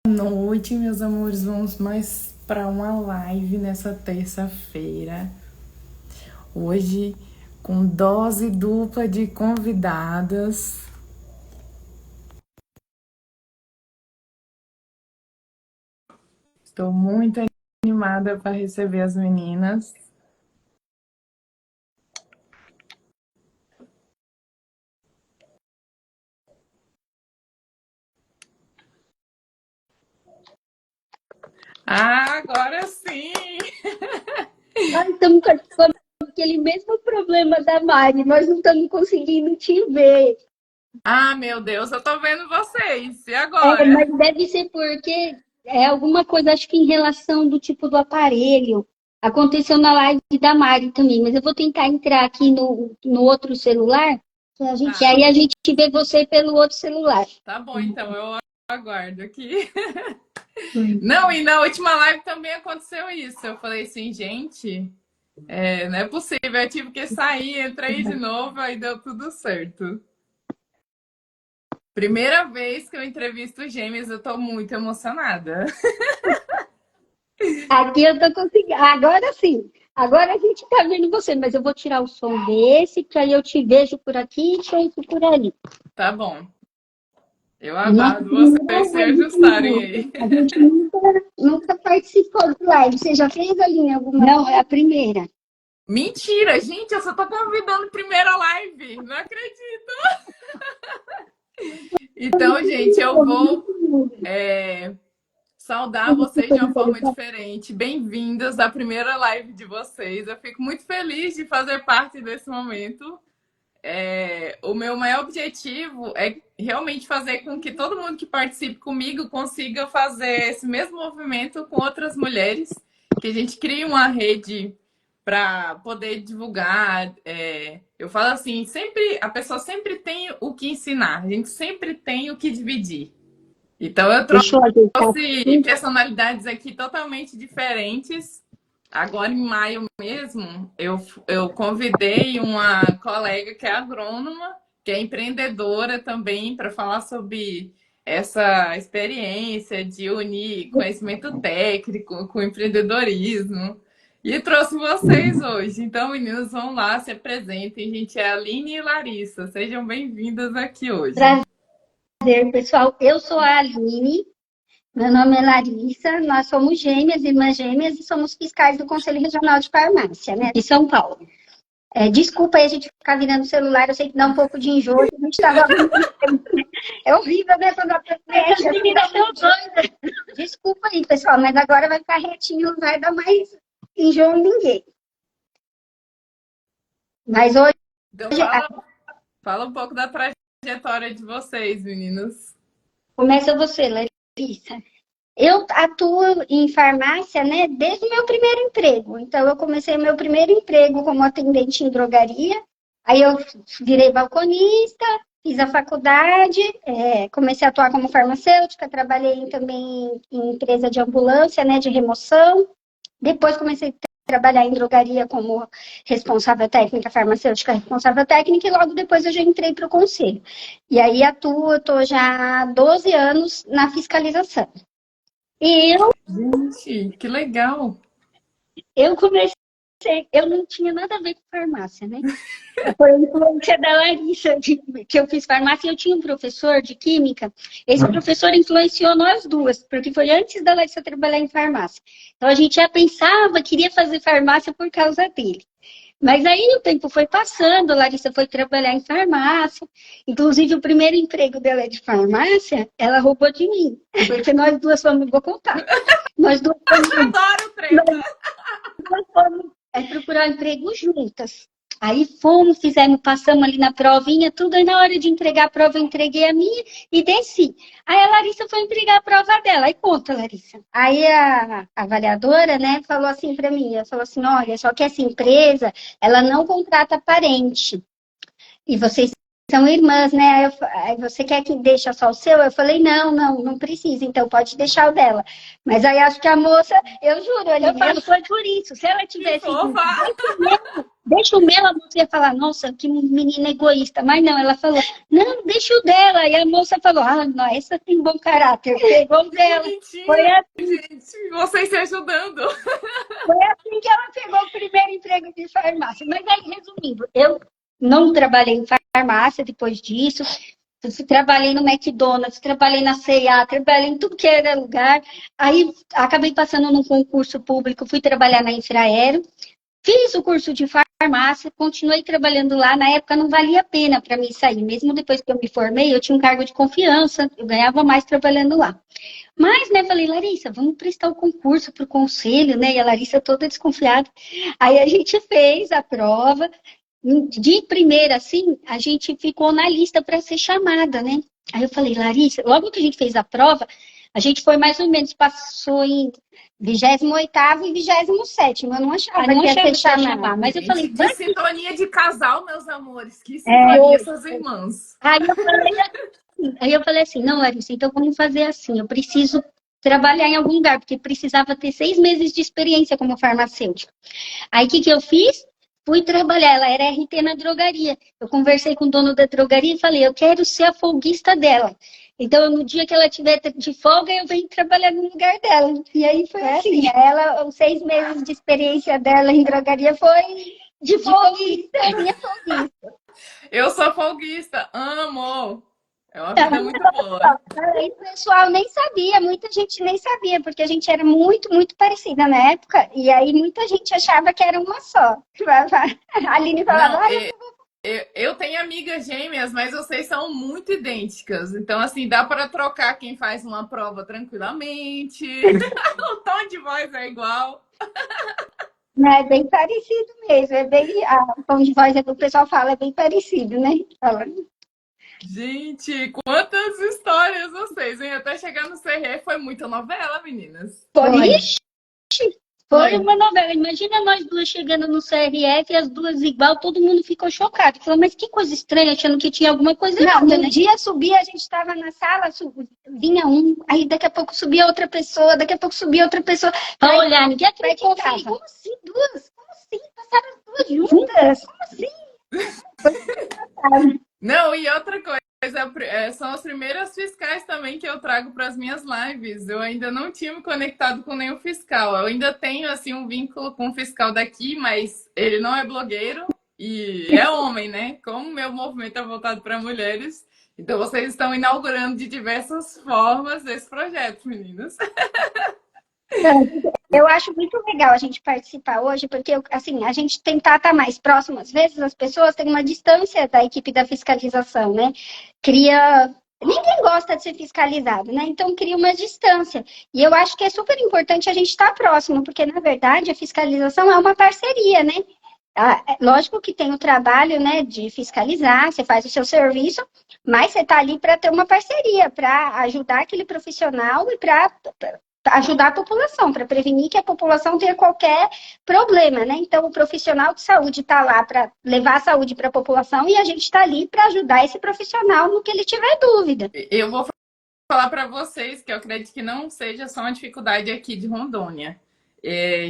Noite, meus amores. Vamos mais para uma live nessa terça-feira. Hoje, com dose dupla de convidadas. Estou muito animada para receber as meninas. Ah, agora sim! Nós estamos participando daquele mesmo problema da Mari, nós não estamos conseguindo te ver. Ah, meu Deus, eu tô vendo vocês. E agora? Mas deve ser porque é alguma coisa, acho que em relação do tipo do aparelho. Aconteceu na live da Mari também, mas eu vou tentar entrar aqui no outro celular, que Tá, aí a gente vê você pelo outro celular. tá bom, então eu aguardo aqui. Não, e na última live também aconteceu isso. Eu falei assim, gente, não é possível. Eu tive que sair, entrei de novo, aí deu tudo certo. Primeira vez que eu entrevisto gêmeos, eu tô muito emocionada. Aqui eu tô conseguindo. Agora sim. Agora a gente tá vendo você, mas eu vou tirar o som desse, que aí eu te vejo por aqui e te ouço por ali. Tá bom. Eu Nossa, aguardo primeira vocês se live ajustarem comigo. aí. A gente nunca participou de live. Você já fez ali em alguma? Não, é a primeira. Mentira, gente, eu só tô convidando primeira live. Não acredito. Então, gente, eu vou saudar vocês de uma forma diferente. Bem-vindas à primeira live de vocês. Eu fico muito feliz de fazer parte desse momento. O meu maior objetivo é realmente fazer com que todo mundo que participe comigo consiga fazer esse mesmo movimento com outras mulheres, que a gente crie uma rede para poder divulgar. Eu falo assim, sempre a pessoa sempre tem o que ensinar, a gente sempre tem o que dividir. Então eu Deixa eu ajeitar trouxe aqui. personalidades aqui totalmente diferentes. Agora, em maio mesmo, eu convidei uma colega que é agrônoma, que é empreendedora também, para falar sobre essa experiência de unir conhecimento técnico com empreendedorismo. E trouxe vocês hoje. Então, meninas, vão lá, se apresentem. Gente, é a Aline e Larissa. Sejam bem-vindas aqui hoje. Prazer, pessoal. Eu sou a Aline. Meu nome é Larissa. Nós somos gêmeas, irmãs gêmeas, e somos fiscais do Conselho Regional de Farmácia, né, de São Paulo. Desculpa aí a gente ficar virando o celular, eu sei que dá um pouco de enjoo, a gente estava. É horrível, né? Quando a pessoa Desculpa aí, pessoal, mas agora vai ficar retinho, não vai dar mais enjoo em ninguém. Mas hoje, Então, fala um pouco da trajetória de vocês, meninas. começa você, Larissa. Eu atuo em farmácia, né, desde o meu primeiro emprego. Então, eu comecei meu primeiro emprego como atendente em drogaria. Aí eu virei balconista, fiz a faculdade, comecei a atuar como farmacêutica, trabalhei também em empresa de ambulância, né, de remoção. Depois comecei a trabalhar em drogaria como responsável técnica, farmacêutica responsável técnica, e logo depois eu já entrei para o conselho. E aí atuo, estou já há 12 anos na fiscalização. E Gente, que legal! eu comecei, eu não tinha nada a ver com farmácia, né? Foi a influência da Larissa, que eu fiz farmácia, e eu tinha um professor de química. Esse professor influenciou nós duas, porque foi antes da Larissa trabalhar em farmácia. Então a gente já pensava, queria fazer farmácia por causa dele. Mas aí o tempo foi passando, a Larissa foi trabalhar em farmácia. Inclusive, o primeiro emprego dela de farmácia, ela roubou de mim. Porque nós duas fomos, vou contar. Nós duas fomos, Adoro treta! nós fomos procurar emprego juntas. Aí fomos, fizemos, passamos ali na provinha, tudo. Aí na hora de entregar a prova, eu entreguei a minha e desci. Aí a Larissa foi entregar a prova dela. Aí conta, Larissa. Aí a avaliadora, né, falou assim para mim, ela falou assim, olha, só que essa empresa, ela não contrata parente. E vocês são irmãs, né? Aí você quer que deixe só o seu? Eu falei, não precisa, então pode deixar o dela. Mas aí acho que a moça, eu juro, eu falei, foi por isso. Se ela Que tivesse fofa! deixa o meu, a moça ia falar, nossa, que menina egoísta. Mas não, ela falou, não, deixa o dela. E a moça falou, ah, não, essa tem bom caráter, pegou o Que dela. Foi, bonitinho, gente. Vocês se ajudando. foi assim que ela pegou o primeiro emprego de farmácia. Mas aí, resumindo, eu não trabalhei em farmácia depois disso. Trabalhei no McDonald's, trabalhei na C&A, trabalhei em tudo que era lugar. Aí acabei passando num concurso público, fui trabalhar na Infraero. Fiz o curso de farmácia, continuei trabalhando lá. Na época não valia a pena para mim sair. Mesmo depois que eu me formei, eu tinha um cargo de confiança, eu ganhava mais trabalhando lá. Mas, né, falei, Larissa, vamos prestar o concurso para o conselho, né? E a Larissa toda desconfiada. Aí a gente fez a prova. De primeira, assim, a gente ficou na lista para ser chamada, né? Aí eu falei, Larissa, logo que a gente fez a prova, a gente foi mais ou menos, passou em 28º e 27º. Eu não achava que ia ser chamada. Mas eu falei, Gente, que vai. sintonia de casal, meus amores. Que sintonia, essas irmãs. Aí eu falei assim, não, Larissa, então vamos fazer assim, eu preciso trabalhar em algum lugar, porque precisava ter 6 meses de experiência como farmacêutica. Aí o que eu fiz? Fui trabalhar, ela era RT na drogaria. Eu conversei com o dono da drogaria e falei, eu quero ser a folguista dela. Então, no dia que ela tiver de folga, eu venho trabalhar no lugar dela. E aí foi assim. Ela, os 6 meses de experiência dela em drogaria foi de folguista. Minha folguista. Eu sou folguista, amo. É uma vida muito boa. Aí o pessoal nem sabia, muita gente nem sabia, porque a gente era muito, muito parecida na época, e aí muita gente achava que era uma só. A Aline falava, Não, olha, eu tenho amigas gêmeas, mas vocês são muito idênticas. Então, assim, dá para trocar quem faz uma prova tranquilamente. O tom de voz é igual. é bem parecido mesmo, é bem, o tom de voz o pessoal fala, é bem parecido, né? Fala. Gente, quantas histórias vocês, hein? Até chegar no CRE foi muita novela, meninas. Foi uma novela. Imagina nós duas chegando no CRF, as duas igual, todo mundo ficou chocado. Falou, mas que coisa estranha, achando que tinha alguma coisa errada, né? No dia subia, a gente estava na sala, vinha um, aí daqui a pouco subia outra pessoa, daqui a pouco subia outra pessoa. Pra olhar, ninguém acreditava. Como assim, duas? Como assim? Passaram as duas juntas? Como assim? Não, e outra coisa, são as primeiras fiscais também que eu trago para as minhas lives. Eu ainda não tinha me conectado com nenhum fiscal. Eu ainda tenho assim um vínculo com o fiscal daqui, mas ele não é blogueiro e é homem, né? Como o meu movimento é voltado para mulheres, então vocês estão inaugurando de diversas formas esse projeto, meninas. Eu acho muito legal a gente participar hoje, porque assim, a gente tentar estar mais próximo, às vezes as pessoas têm uma distância da equipe da fiscalização, né? Cria. Ninguém gosta de ser fiscalizado, né? Então cria uma distância. E eu acho que é super importante a gente estar próximo, porque na verdade a fiscalização é uma parceria, né? Lógico que tem o trabalho, né, de fiscalizar, você faz o seu serviço, mas você está ali para ter uma parceria, para ajudar aquele profissional e para ajudar a população, para prevenir que a população tenha qualquer problema, né? Então, o profissional de saúde está lá para levar a saúde para a população e a gente está ali para ajudar esse profissional no que ele tiver dúvida. Eu vou falar para vocês que eu acredito que não seja só uma dificuldade aqui de Rondônia.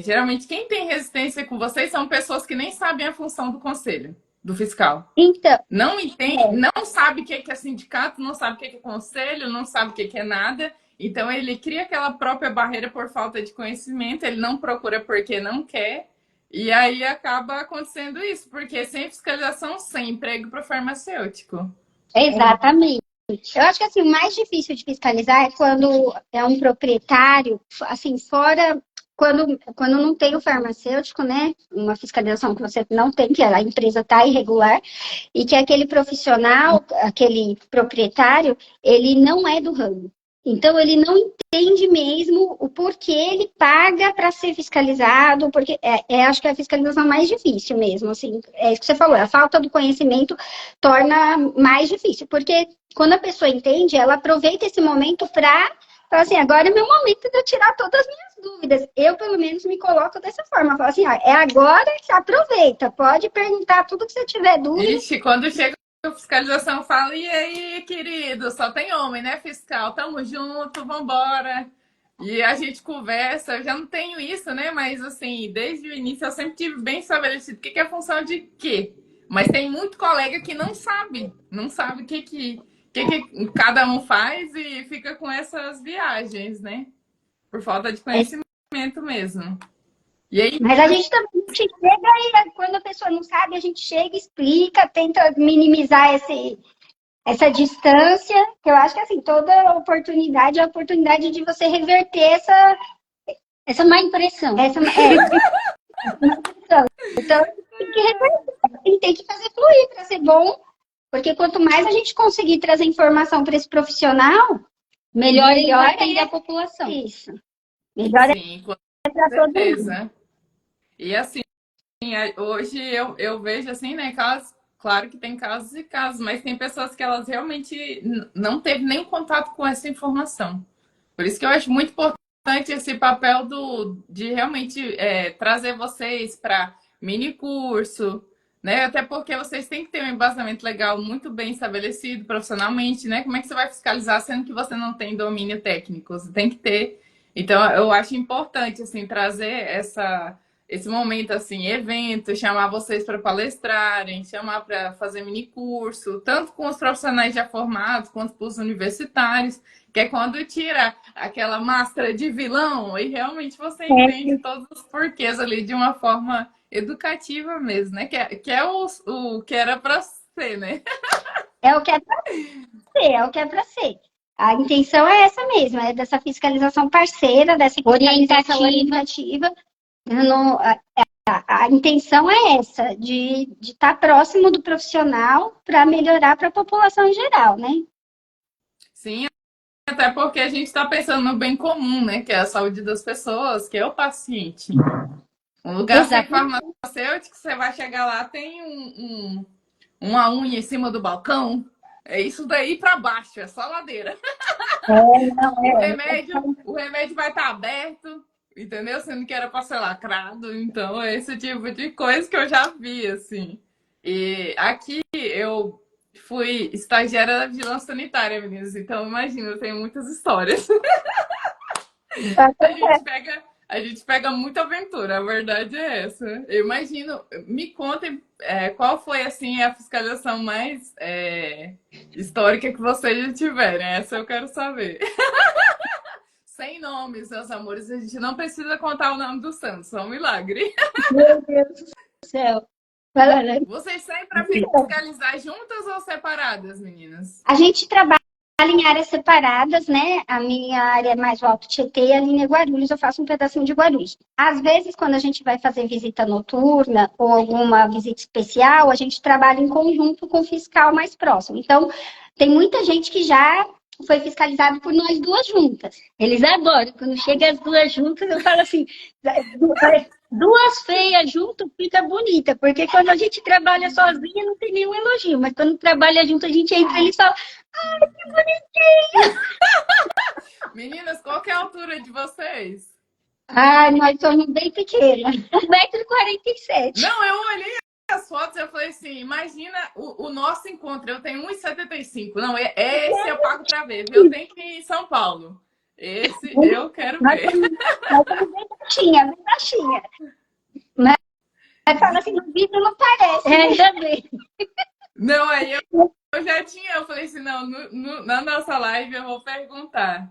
Geralmente, quem tem resistência com vocês são pessoas que nem sabem a função do conselho, do fiscal. Então, não entende, não sabe o que é sindicato, não sabe o que é conselho, não sabe o que é nada. Então, ele cria aquela própria barreira por falta de conhecimento, ele não procura porque não quer, e aí acaba acontecendo isso, porque sem fiscalização, sem emprego para o farmacêutico. Exatamente. Eu acho que assim, o mais difícil de fiscalizar é quando é um proprietário, assim, fora. Quando não tem o farmacêutico, né? Uma fiscalização que você não tem, que a empresa está irregular, e que aquele profissional, aquele proprietário, ele não é do ramo. Então, ele não entende mesmo o porquê ele paga para ser fiscalizado, porque acho que é a fiscalização mais difícil mesmo, assim, é isso que você falou, a falta do conhecimento torna mais difícil, porque quando a pessoa entende, ela aproveita esse momento para falar assim, agora é meu momento de eu tirar todas as minhas dúvidas. Eu, pelo menos, me coloco dessa forma, falo assim, é agora que você aproveita, pode perguntar tudo que você tiver dúvida. Ixi, quando chega a fiscalização, fala, e aí, querido, só tem homem, né, fiscal? Tamo junto, vambora. E a gente conversa, eu já não tenho isso, né? Mas assim, desde o início eu sempre tive bem estabelecido o que é função de quê. Mas tem muito colega que não sabe o que cada um faz e fica com essas viagens, né? Por falta de conhecimento mesmo. E aí, Mas a gente também chega e quando a pessoa não sabe, a gente chega, explica, tenta minimizar essa distância, que eu acho que assim, toda oportunidade é a oportunidade de você reverter Essa má impressão. Então, tem que reverter, tem que fazer fluir para ser bom, porque quanto mais a gente conseguir trazer informação para esse profissional, Melhor ele vai melhor atender é a população. isso. Melhor sim, com é para todo mundo. certeza. E assim, hoje eu vejo assim, né, casos, claro que tem casos e casos, mas tem pessoas que elas realmente não teve nem contato com essa informação. Por isso que eu acho muito importante esse papel de realmente trazer vocês para mini curso, né? Até porque vocês têm que ter um embasamento legal muito bem estabelecido profissionalmente, né? Como é que você vai fiscalizar sendo que você não tem domínio técnico? Você tem que ter. Então, eu acho importante assim trazer esse momento assim, evento, chamar vocês para palestrarem, chamar para fazer mini curso, tanto com os profissionais já formados quanto com os universitários, que é quando tira aquela máscara de vilão e realmente você entende todos os porquês ali de uma forma educativa mesmo, né? Que é o que era para ser, né? É o que é para ser, é o que é para ser. A intenção é essa mesmo, é dessa fiscalização parceira, dessa fiscalização orientativa. A intenção é essa, de estar próximo do profissional para melhorar para a população em geral, né? Sim, até porque a gente está pensando no bem comum, né? Que é a saúde das pessoas, que é o paciente. Um lugar sem farmacêutico, você vai chegar lá, tem uma unha em cima do balcão. É isso daí para baixo, é só ladeira. O remédio vai estar aberto, entendeu? Sendo que era para ser lacrado. Então, é esse tipo de coisa que eu já vi, assim. E aqui eu fui estagiária da vigilância sanitária, meninas. Então, imagina, eu tenho muitas histórias. A gente pega muita aventura, a verdade é essa. Eu imagino, me contem qual foi assim a fiscalização mais histórica que vocês já tiverem. Essa eu quero saber. Sem nomes, meus amores, a gente não precisa contar o nome do santo, só um milagre. Meu Deus do céu. Vocês saem para fiscalizar juntas ou separadas, meninas? A gente trabalha em áreas separadas, né? A minha área é mais o Alto Tietê e a linha Guarulhos, eu faço um pedacinho de Guarulhos. Às vezes, quando a gente vai fazer visita noturna ou alguma visita especial, a gente trabalha em conjunto com o fiscal mais próximo. Então, tem muita gente que já foi fiscalizado por nós duas juntas. Eles adoram. Quando chega as duas juntas, eu falo assim, duas feias junto fica bonita, porque quando a gente trabalha sozinha não tem nenhum elogio, mas quando trabalha junto a gente entra e eles falam, ai, que bonitinho! Meninas, qual que é a altura de vocês? Ah, nós somos bem pequenas, 1,47 m. Não, eu olhei as fotos e eu falei assim, imagina o nosso encontro, eu tenho 1,75 m. Não, esse eu pago para ver, viu? Eu tenho que ir em São Paulo. Esse eu quero ver. Nós somos bem baixinha, bem baixinha. Mas fala assim, no vídeo não parece. Ainda bem. Não, aí eu falei assim, não, na nossa live eu vou perguntar.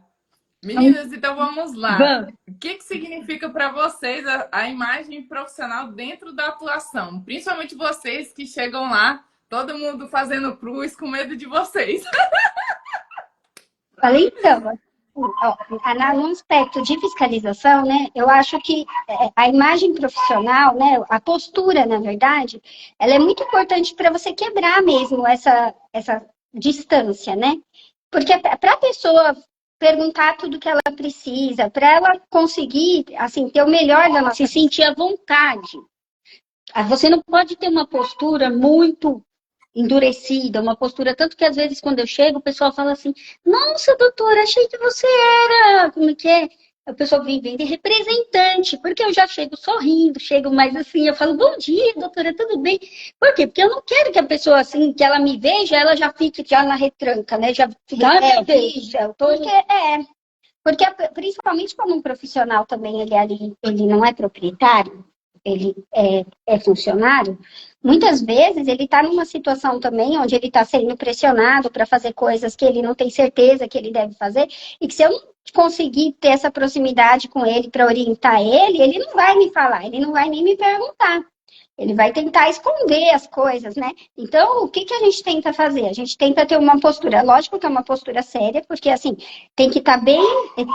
Meninas, então vamos lá. O que significa para vocês a imagem profissional dentro da atuação? Principalmente vocês que chegam lá, todo mundo fazendo cruz com medo de vocês. Falei, então, no aspecto de fiscalização, né, eu acho que a imagem profissional, né, a postura, na verdade, ela é muito importante para você quebrar mesmo essa distância, né? Porque para a pessoa perguntar tudo que ela precisa, para ela conseguir, assim, ter o melhor da nossa... Se sentir à vontade. Você não pode ter uma postura muito endurecida, uma postura, tanto que às vezes quando eu chego, o pessoal fala assim, nossa, doutora, achei que você era, como é que é? A pessoa vem de representante, porque eu já chego sorrindo, chego mais assim, eu falo, bom dia, doutora, tudo bem? Por quê? Porque eu não quero que a pessoa, assim, que ela me veja, ela já fique já na retranca, né? Já fica, veja, porque Porque, principalmente quando um profissional também, ele não é proprietário, ele é funcionário, muitas vezes ele está numa situação também onde ele está sendo pressionado para fazer coisas que ele não tem certeza que ele deve fazer, e que se eu não conseguir ter essa proximidade com ele para orientar ele não vai me falar, ele não vai nem me perguntar. Ele vai tentar esconder as coisas, né? Então, o que a gente tenta fazer? A gente tenta ter uma postura, lógico que é uma postura séria, porque, assim, tem que estar bem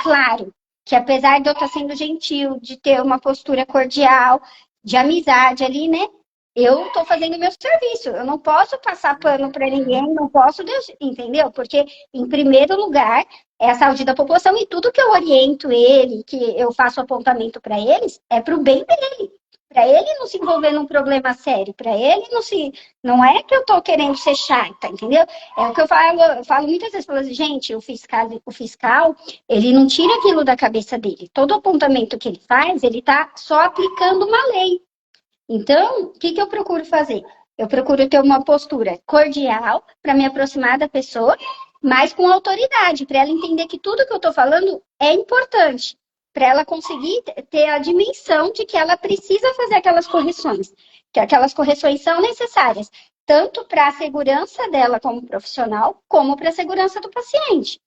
claro que, apesar de eu estar sendo gentil, de ter uma postura cordial, de amizade ali, né? Eu estou fazendo meu serviço. Eu não posso passar pano para ninguém, não posso, entendeu? Porque, em primeiro lugar, é a saúde da população, e tudo que eu oriento ele, que eu faço apontamento para eles, é para o bem dele. Para ele não se envolver num problema sério, para ele não é que eu estou querendo ser chata, entendeu? É o que eu falo muitas vezes, falo assim, gente, o fiscal, ele não tira aquilo da cabeça dele. Todo apontamento que ele faz, ele está só aplicando uma lei. Então, o que eu procuro fazer? Eu procuro ter uma postura cordial para me aproximar da pessoa, mas com autoridade, para ela entender que tudo que eu estou falando é importante, para ela conseguir ter a dimensão de que ela precisa fazer aquelas correções, que aquelas correções são necessárias, tanto para a segurança dela como profissional, como para a segurança do paciente.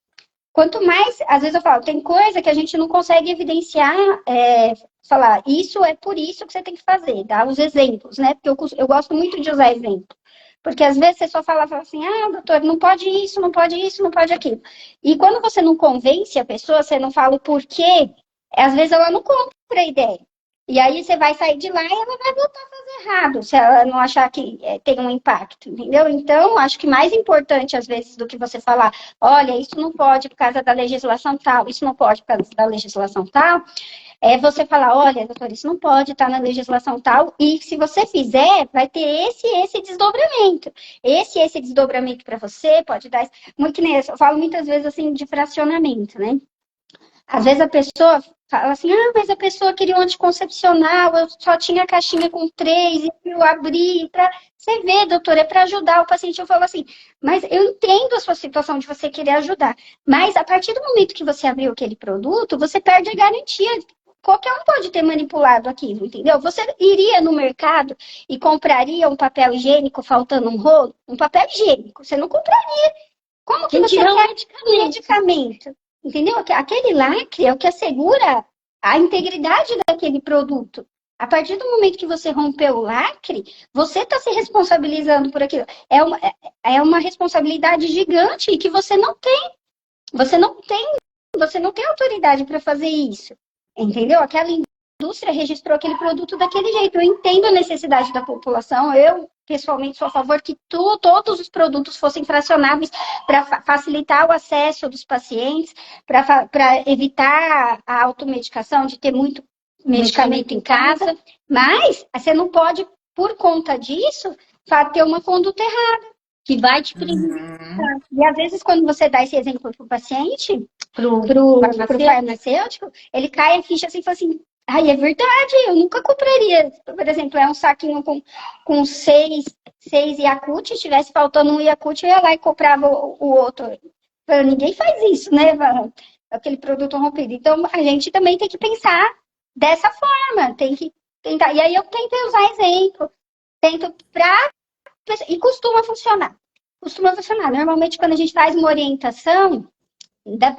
Quanto mais, às vezes eu falo, tem coisa que a gente não consegue evidenciar, falar, isso é por isso que você tem que fazer, dar os exemplos, né? Porque eu gosto muito de usar exemplo. Porque às vezes você só fala assim, doutor, não pode isso, não pode isso, não pode aquilo. E quando você não convence a pessoa, você não fala o porquê, às vezes ela não compra a ideia. E aí você vai sair de lá e ela vai voltar a fazer errado, se ela não achar que tem um impacto, entendeu? Então, acho que mais importante, às vezes, do que você falar, olha, isso não pode por causa da legislação tal, isso não pode por causa da legislação tal, é você falar, olha, doutor, isso não pode estar na legislação tal, e se você fizer, vai ter esse desdobramento. Esse desdobramento para você pode dar... Muito que nem eu falo muitas vezes, assim, de fracionamento, né? Às vezes a pessoa fala assim, mas a pessoa queria um anticoncepcional, eu só tinha a caixinha com 3, e eu abri para... Você vê, doutor, é para ajudar o paciente. Eu falo assim, mas eu entendo a sua situação de você querer ajudar, mas a partir do momento que você abriu aquele produto, você perde a garantia. Qualquer um pode ter manipulado aquilo, entendeu? Você iria no mercado e compraria um papel higiênico faltando um rolo? Um papel higiênico, você não compraria. Como que você quer um medicamento? Entendeu? Aquele lacre é o que assegura a integridade daquele produto. A partir do momento que você rompeu o lacre, você está se responsabilizando por aquilo. É uma responsabilidade gigante que você não tem. Você não tem autoridade para fazer isso. Entendeu? Aquela indústria registrou aquele produto daquele jeito. Eu entendo a necessidade da população. Eu, pessoalmente, sou a favor que todos os produtos fossem fracionáveis para facilitar o acesso dos pacientes, para evitar a automedicação, de ter muito medicamento em casa. Mas você não pode, por conta disso, ter uma conduta errada, que vai te prejudicar. E às vezes, quando você dá esse exemplo para o paciente, para o farmacêutico, ele cai a ficha assim e fala assim, é verdade, eu nunca compraria. Por exemplo, é um saquinho com 6 Yakult, se estivesse faltando um Yakult, eu ia lá e comprava o outro. Ninguém faz isso, né? Aquele produto rompido. Então, a gente também tem que pensar dessa forma, tem que tentar. E aí eu tento usar exemplo, e costuma funcionar. Normalmente, quando a gente faz uma orientação,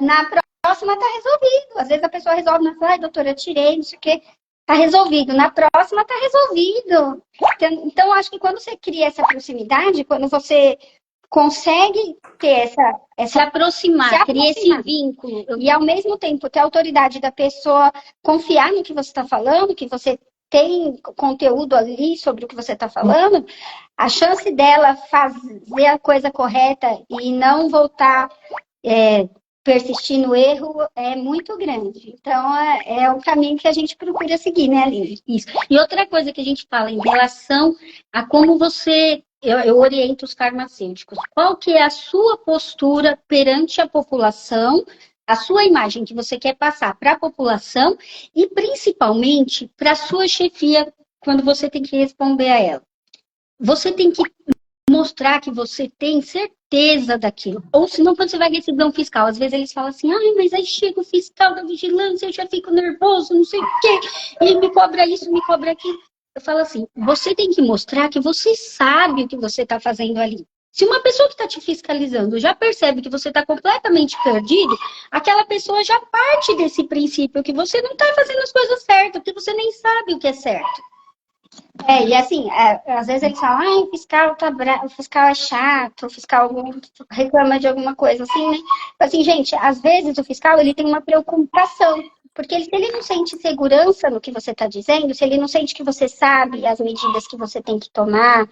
na próxima está resolvido. Às vezes a pessoa resolve, doutora, eu tirei, não sei o quê, está resolvido. Na próxima está resolvido. Então, acho que quando você cria essa proximidade, quando você consegue ter se aproximar, criar esse vínculo, e ao mesmo tempo ter a autoridade da pessoa confiar no que você está falando, que você tem conteúdo ali sobre o que você está falando, a chance dela fazer a coisa correta e não voltar persistir no erro é muito grande. Então, é o caminho que a gente procura seguir, né, Aline? Isso. E outra coisa que a gente fala em relação a como você... Eu oriento os farmacêuticos. Qual que é a sua postura perante a população, a sua imagem que você quer passar para a população e, principalmente, para a sua chefia, quando você tem que responder a ela. Você tem que mostrar que você tem certeza daquilo. Ou senão, quando você vai receber um fiscal, às vezes eles falam assim, ai, mas aí chega o fiscal da vigilância, eu já fico nervoso, não sei o quê, e me cobra isso, me cobra aquilo. Eu falo assim, você tem que mostrar que você sabe o que você está fazendo ali. Se uma pessoa que está te fiscalizando já percebe que você está completamente perdido, aquela pessoa já parte desse princípio que você não está fazendo as coisas certas, que você nem sabe o que é certo. E assim, às vezes eles falam, o fiscal tá bravo, o fiscal é chato, o fiscal reclama de alguma coisa, assim, né? Assim, gente, às vezes o fiscal, ele tem uma preocupação, porque se ele não sente segurança no que você está dizendo, se ele não sente que você sabe as medidas que você tem que tomar,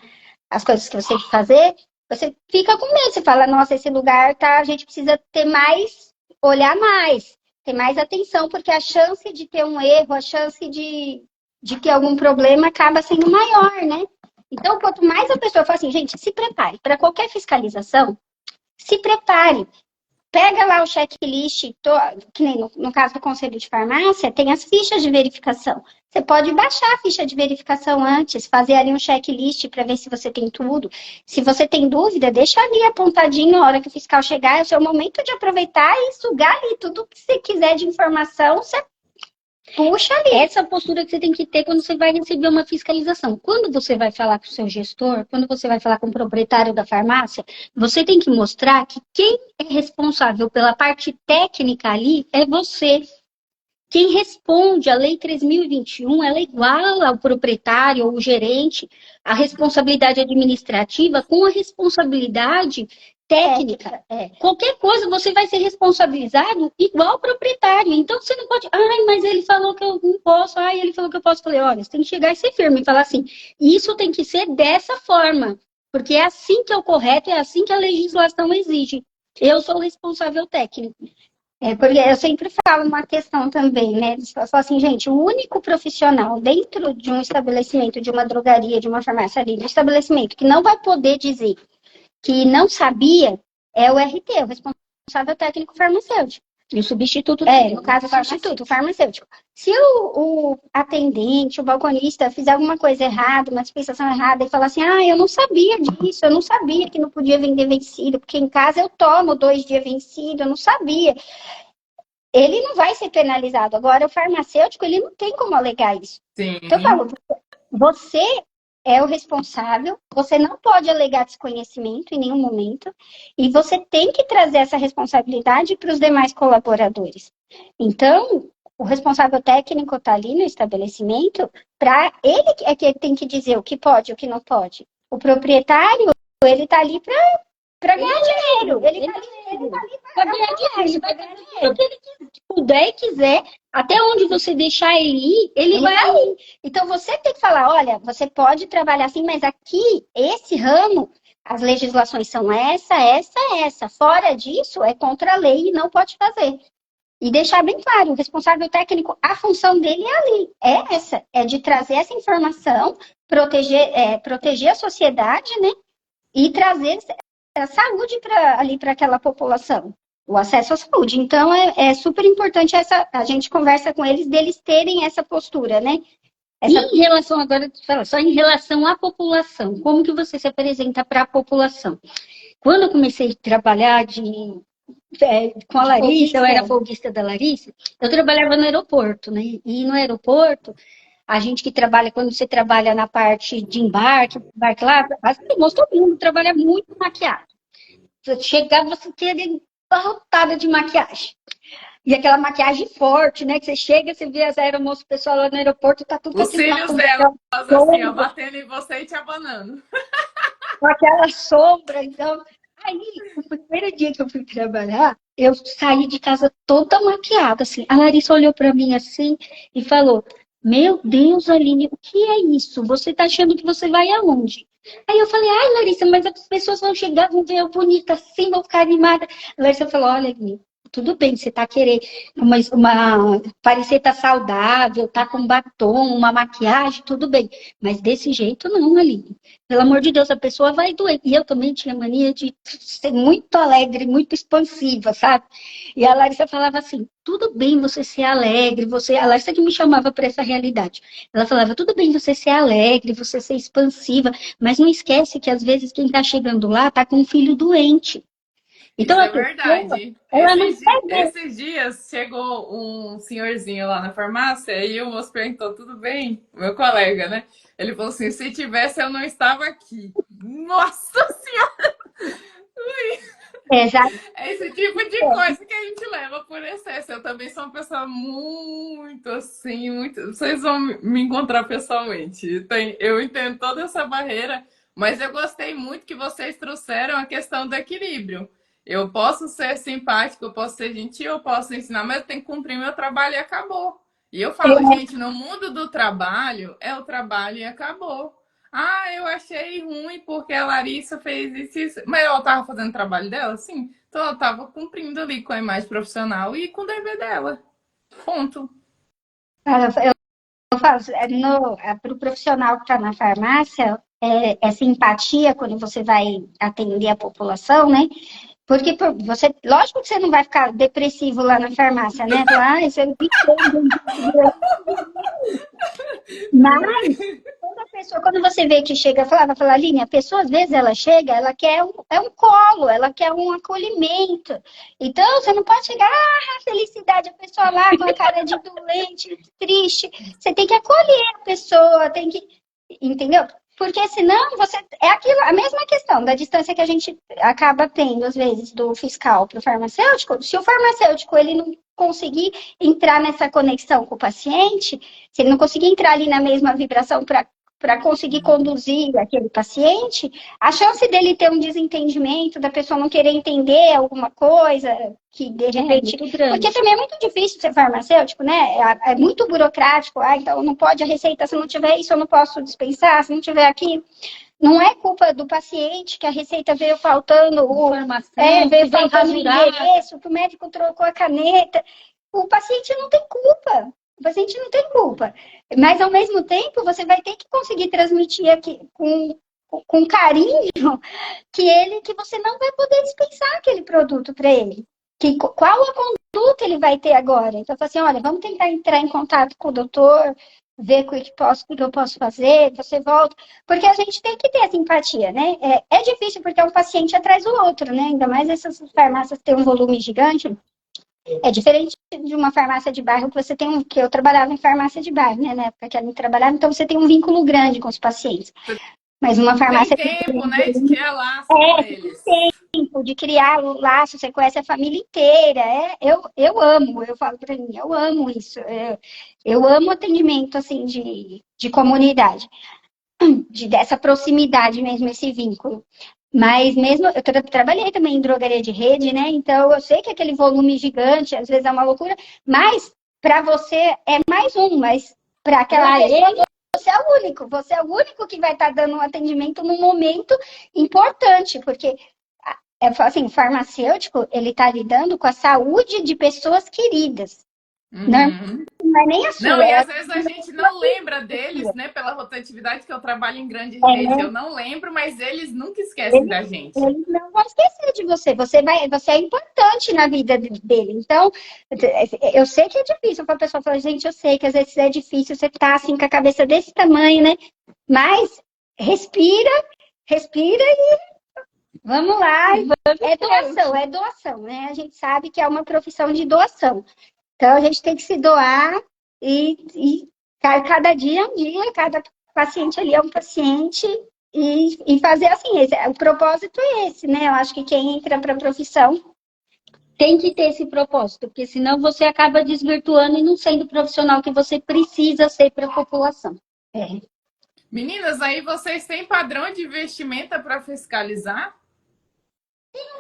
as coisas que você tem que fazer, você fica com medo, você fala, nossa, esse lugar tá, a gente precisa ter mais, olhar mais, ter mais atenção, porque a chance de ter um erro, a chance de ter algum problema acaba sendo maior, né? Então, quanto mais a pessoa fala assim, gente, se prepare. Para qualquer fiscalização, se prepare. Pega lá o checklist, que nem no caso do Conselho de Farmácia, tem as fichas de verificação. Você pode baixar a ficha de verificação antes, fazer ali um checklist para ver se você tem tudo. Se você tem dúvida, deixa ali apontadinho na hora que o fiscal chegar, é o seu momento de aproveitar e sugar ali tudo que você quiser de informação, você puxa ali. Essa postura que você tem que ter quando você vai receber uma fiscalização. Quando você vai falar com o seu gestor, quando você vai falar com o proprietário da farmácia, você tem que mostrar que quem é responsável pela parte técnica ali é você. Quem responde à Lei 3.021, ela é igual ao proprietário ou o gerente, a responsabilidade administrativa com a responsabilidade técnica. Qualquer coisa você vai ser responsabilizado igual ao proprietário. Então você não pode, mas ele falou que eu não posso, ele falou que eu posso. Eu falei, olha, você tem que chegar e ser firme e falar assim, isso tem que ser dessa forma, porque é assim que é o correto, é assim que a legislação exige. Eu sou o responsável técnico. Porque eu sempre falo uma questão também, né? Eles falam assim, gente, o único profissional dentro de um estabelecimento, de uma drogaria, de uma farmácia ali, de um estabelecimento, que não vai poder dizer que não sabia, é o RT, o responsável técnico farmacêutico. E o substituto no caso, o substituto farmacêutico. Se o atendente, o balconista fizer alguma coisa errada, uma dispensação errada, e falar assim, eu não sabia disso, eu não sabia que não podia vender vencido, porque em casa eu tomo 2 dias vencido, eu não sabia. Ele não vai ser penalizado. Agora, o farmacêutico, ele não tem como alegar isso. Sim. Então, eu falo, você é o responsável, você não pode alegar desconhecimento em nenhum momento, e você tem que trazer essa responsabilidade para os demais colaboradores. Então, o responsável técnico está ali no estabelecimento, para ele é que ele tem que dizer o que pode e o que não pode. O proprietário, ele está ali para ganhar dinheiro. Ele está ali para ganhar dinheiro. Para ganhar dinheiro. O que ele puder e quiser, até onde você deixar ele ir, ele vai ir. Então, você tem que falar, olha, você pode trabalhar assim, mas aqui, esse ramo, as legislações são essa. Fora disso, é contra a lei e não pode fazer. E deixar bem claro, o responsável técnico, a função dele é ali. É essa, é de trazer essa informação, proteger a sociedade, né? E trazer a saúde ali para aquela população. O acesso à saúde. Então, é super importante a gente conversa com eles, deles terem essa postura, né? Em relação, agora, só em relação à população, como que você se apresenta para a população? Quando eu comecei a trabalhar com a Larissa, eu era folguista da Larissa, eu trabalhava no aeroporto, né? E no aeroporto, a gente que trabalha, quando você trabalha na parte de embarque lá, todo mundo trabalha muito maquiado. Você chegar, você tem abarrotada de maquiagem. E aquela maquiagem forte, né? Que você chega, você vê as aeromoças, o pessoal lá no aeroporto, tá tudo... Os cílios dela, assim, ó, batendo em você e te abanando. Com aquela sombra, então... Aí, no primeiro dia que eu fui trabalhar, eu saí de casa toda maquiada, assim. A Larissa olhou pra mim assim e falou, meu Deus, Aline, o que é isso? Você tá achando que você vai aonde? Aí eu falei, Larissa, mas as pessoas vão chegar, vão ver eu bonita assim, vão ficar animada. A Larissa falou, olha, Aline, Tudo bem, você tá querendo parecer tá saudável, tá com batom, uma maquiagem, tudo bem. Mas desse jeito não, Aline. Pelo amor de Deus, a pessoa vai doer. E eu também tinha mania de ser muito alegre, muito expansiva, sabe? E a Larissa falava assim, tudo bem você ser alegre, a Larissa que me chamava para essa realidade. Ela falava, tudo bem você ser alegre, você ser expansiva, mas não esquece que às vezes quem tá chegando lá tá com um filho doente. Então Isso a é pessoa, verdade. ela não quer ver. Esses dias chegou um senhorzinho lá na farmácia e o moço perguntou, tudo bem? Meu colega, né? Ele falou assim, se tivesse eu não estava aqui. Nossa Senhora! Exato. É esse tipo de coisa que a gente leva por excesso. Eu também sou uma pessoa muito assim, muito. Vocês vão me encontrar pessoalmente. Eu entendo toda essa barreira, mas eu gostei muito que vocês trouxeram a questão do equilíbrio. Eu posso ser simpático, eu posso ser gentil, eu posso ensinar, mas eu tenho que cumprir meu trabalho e acabou. E eu falo, gente, no mundo do trabalho, é o trabalho e acabou. Ah, eu achei ruim porque a Larissa fez isso, isso. Mas ela estava fazendo o trabalho dela, sim. Então ela estava cumprindo ali com a imagem profissional e com o dever dela. Ponto. Eu falo, para o profissional que está na farmácia, essa empatia quando você vai atender a população, né? Porque você, lógico que você não vai ficar depressivo lá na farmácia, né? Falar, ah, isso é mas toda pessoa, quando você vê que chega, vai falar, Aline, a pessoa às vezes ela chega, ela quer um colo, ela quer um acolhimento. Então, você não pode chegar, felicidade, a pessoa lá com a cara de doente, triste. Você tem que acolher a pessoa, tem que, entendeu? Porque senão você. É aquilo, a mesma questão da distância que a gente acaba tendo, às vezes, do fiscal para o farmacêutico. Se o farmacêutico ele não conseguir entrar nessa conexão com o paciente, se ele não conseguir entrar ali na mesma vibração para conseguir conduzir aquele paciente, a chance dele ter um desentendimento, da pessoa não querer entender alguma coisa, que de repente. Porque também é muito difícil ser farmacêutico, né? É muito burocrático. Ah, então não pode a receita, se não tiver isso, eu não posso dispensar, se não tiver aquilo. Não é culpa do paciente que a receita veio faltando veio faltando o endereço, que o médico trocou a caneta. O paciente não tem culpa. O paciente não tem culpa. Mas, ao mesmo tempo, você vai ter que conseguir transmitir aqui com carinho que você não vai poder dispensar aquele produto para ele. Qual a conduta ele vai ter agora? Então, assim, olha, vamos tentar entrar em contato com o doutor, ver o que eu posso fazer, você volta. Porque a gente tem que ter essa empatia, né? É difícil porque é um paciente atrás do outro, né? Ainda mais essas farmácias que têm um volume gigante. É diferente de uma farmácia de bairro que você tem que eu trabalhava em farmácia de bairro, né? Na época que ela trabalhava, então você tem um vínculo grande com os pacientes. Mas uma farmácia. Tem tempo, né? De criar laço com eles. Tempo de criar o laço, você conhece a família inteira. Eu amo, eu falo para mim, eu amo isso. Eu amo atendimento assim de comunidade, dessa proximidade mesmo, esse vínculo. Mas mesmo, eu trabalhei também em drogaria de rede, né? Então eu sei que aquele volume gigante, às vezes é uma loucura, mas para você é mais um, mas para aquela pessoa, você é o único que vai estar dando um atendimento num momento importante, porque assim, o farmacêutico, ele está lidando com a saúde de pessoas queridas. Uhum. Não é nem a sua. Não, e às vezes a gente não lembra deles, né? Pela rotatividade que eu trabalho em grande rede. Eu não lembro, mas eles nunca esquecem da gente. Eles não vão esquecer de você. Você é importante na vida dele. Então, eu sei que é difícil para a pessoa falar, gente, eu sei que às vezes é difícil, você tá assim com a cabeça desse tamanho, né? Mas respira e vamos lá. É doação, né? A gente sabe que é uma profissão de doação. Então, a gente tem que se doar e cada dia é um dia, cada paciente ali é um paciente e fazer assim. O propósito é esse, né? Eu acho que quem entra para a profissão tem que ter esse propósito, porque senão você acaba desvirtuando e não sendo o profissional que você precisa ser para a população. Meninas, aí vocês têm padrão de vestimenta para fiscalizar?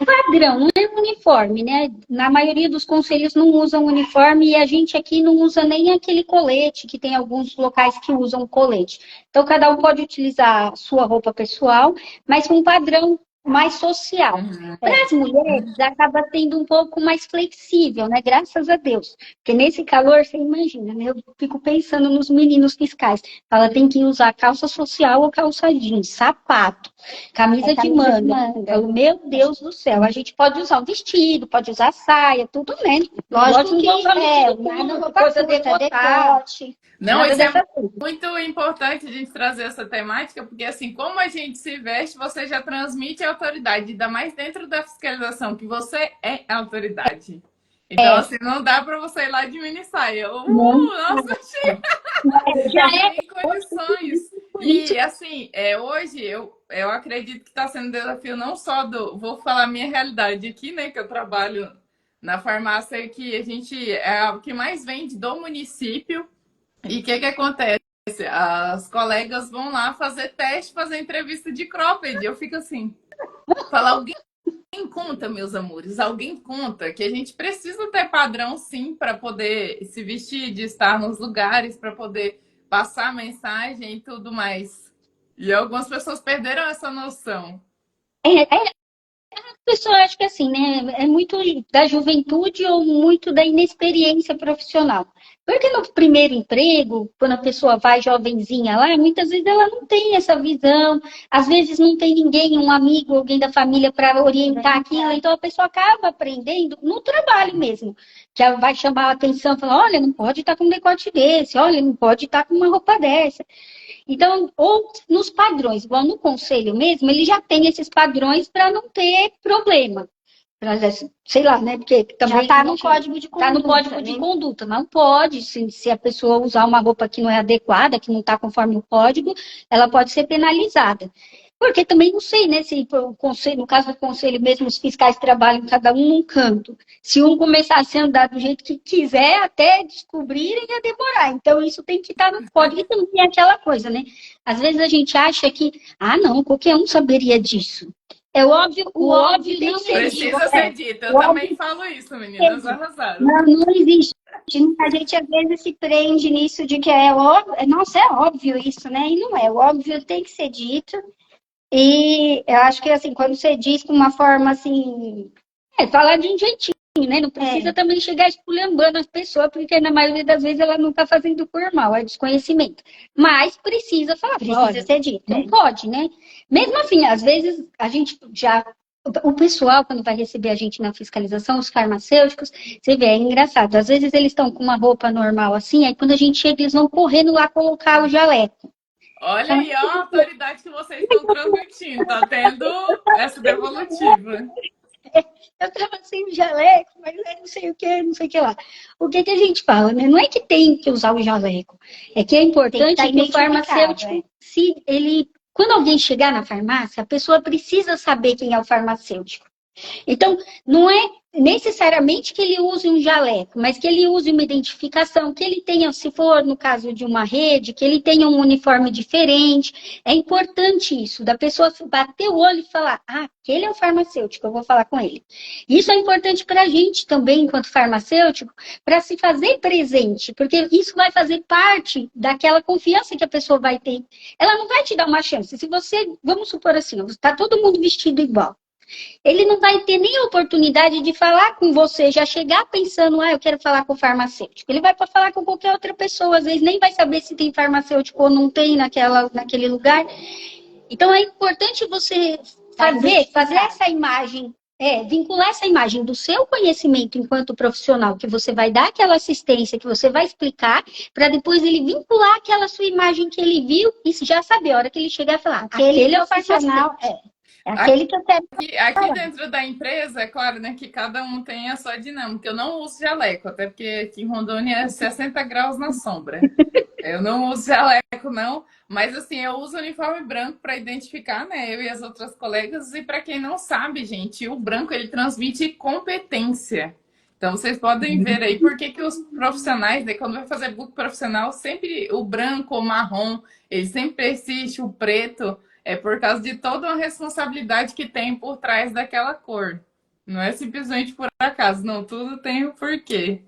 Padrão, não é uniforme, né? Na maioria dos conselhos não usam uniforme e a gente aqui não usa nem aquele colete, que tem alguns locais que usam colete. Então, cada um pode utilizar a sua roupa pessoal, mas com padrão mais social. Para as mulheres, acaba sendo um pouco mais flexível, né? Graças a Deus. Porque nesse calor, você imagina, né? Eu fico pensando nos meninos fiscais. Ela tem que usar calça social ou calça jeans, sapato, camisa de manga. Então, meu Deus do céu, a gente pode usar um vestido, pode usar saia, tudo, né? Lógico que usar vestido nada curto, roupa coisa curta, decotada. decote. Não, Nada isso é dessa coisa. muito importante a gente trazer essa temática, porque assim, como a gente se veste, você já transmite autoridade, ainda mais dentro da fiscalização, que você é autoridade. Então, assim, não dá para você ir lá de mini saia. Nossa, Já não é tem condições. E assim, hoje eu acredito que está sendo um desafio não só do. Vou falar minha realidade aqui, né? Que eu trabalho na farmácia que a gente é o que mais vende do município. E o que acontece? As colegas vão lá fazer teste, fazer entrevista de cropped. Eu fico assim, fala, alguém conta, meus amores, alguém conta que a gente precisa ter padrão sim para poder se vestir, de estar nos lugares, para poder passar mensagem e tudo mais. E algumas pessoas perderam essa noção. pessoa, acho que assim, né? É muito da juventude ou muito da inexperiência profissional. Porque no primeiro emprego, quando a pessoa vai jovenzinha lá, muitas vezes ela não tem essa visão, às vezes não tem ninguém, um amigo, alguém da família para orientar aquilo, então a pessoa acaba aprendendo no trabalho mesmo, que ela vai chamar a atenção, falar, olha, não pode estar com um decote desse, olha, não pode estar com uma roupa dessa. Então, ou nos padrões, igual no conselho mesmo, ele já tem esses padrões para não ter problema. Sei lá, né? Porque também Já está no código de conduta. Está no código de conduta. Não pode, se a pessoa usar uma roupa que não é adequada, que não está conforme o código, ela pode ser penalizada. Porque também não sei, né? Se o conselho, no caso do conselho mesmo, os fiscais trabalham cada um num canto. Se um começasse a andar do jeito que quiser, até descobrirem, ia demorar. Então, isso tem que estar no código e também é aquela coisa, né? Às vezes a gente acha que, não, qualquer um saberia disso. É óbvio, o óbvio tem que ser Precisa ser dito. Eu também falo isso, meninas, arrasaram. Não existe. A gente às vezes se prende nisso de que é óbvio. Nossa, é óbvio isso, né? E não é. O óbvio tem que ser dito. E eu acho que, assim, quando você diz com uma forma, assim... falar de um jeitinho, né? Não precisa também chegar esculhambando as pessoas, porque na maioria das vezes ela não está fazendo por mal, é desconhecimento. Mas precisa falar. Precisa ser dito. Não pode, né? Mesmo assim, às vezes a gente já... O pessoal, quando vai receber a gente na fiscalização, os farmacêuticos, você vê, é engraçado. Às vezes eles estão com uma roupa normal assim, aí quando a gente chega, eles vão correndo lá colocar o jaleco. Olha aí a autoridade que vocês estão transmitindo. Tá tendo essa devolutiva. Eu tava sem o jaleco, mas não sei o que, não sei o que lá. O que a gente fala, né? Não é que tem que usar o jaleco. É que é importante que o farmacêutico, se ele... Quando alguém chegar na farmácia, a pessoa precisa saber quem é o farmacêutico. Então, não é necessariamente que ele use um jaleco, mas que ele use uma identificação, que ele tenha, se for no caso de uma rede, que ele tenha um uniforme diferente. É importante isso, da pessoa bater o olho e falar, aquele é o farmacêutico, eu vou falar com ele. Isso é importante para a gente também, enquanto farmacêutico, para se fazer presente, porque isso vai fazer parte daquela confiança que a pessoa vai ter. Ela não vai te dar uma chance. Se você, vamos supor assim, está todo mundo vestido igual. Ele não vai ter nem a oportunidade de falar com você, já chegar pensando, eu quero falar com o farmacêutico. Ele vai para falar com qualquer outra pessoa, às vezes nem vai saber se tem farmacêutico ou não tem naquele lugar. Então é importante você fazer essa imagem, vincular essa imagem do seu conhecimento enquanto profissional, que você vai dar aquela assistência, que você vai explicar, para depois ele vincular aquela sua imagem que ele viu e já saber, a hora que ele chegar e falar, aquele é o farmacêutico. É aquele que eu quero. Aqui dentro da empresa, é claro, né, que cada um tem a sua dinâmica. Eu não uso jaleco, até porque aqui em Rondônia é 60 graus na sombra. Eu não uso jaleco, não. Mas, assim, eu uso uniforme branco para identificar, né, eu e as outras colegas. E para quem não sabe, gente, o branco, ele transmite competência. Então, vocês podem ver aí por que os profissionais, né, quando vai fazer book profissional, sempre o branco ou marrom, ele sempre persiste, o preto... É por causa de toda uma responsabilidade que tem por trás daquela cor. Não é simplesmente por acaso, não. Tudo tem um porquê.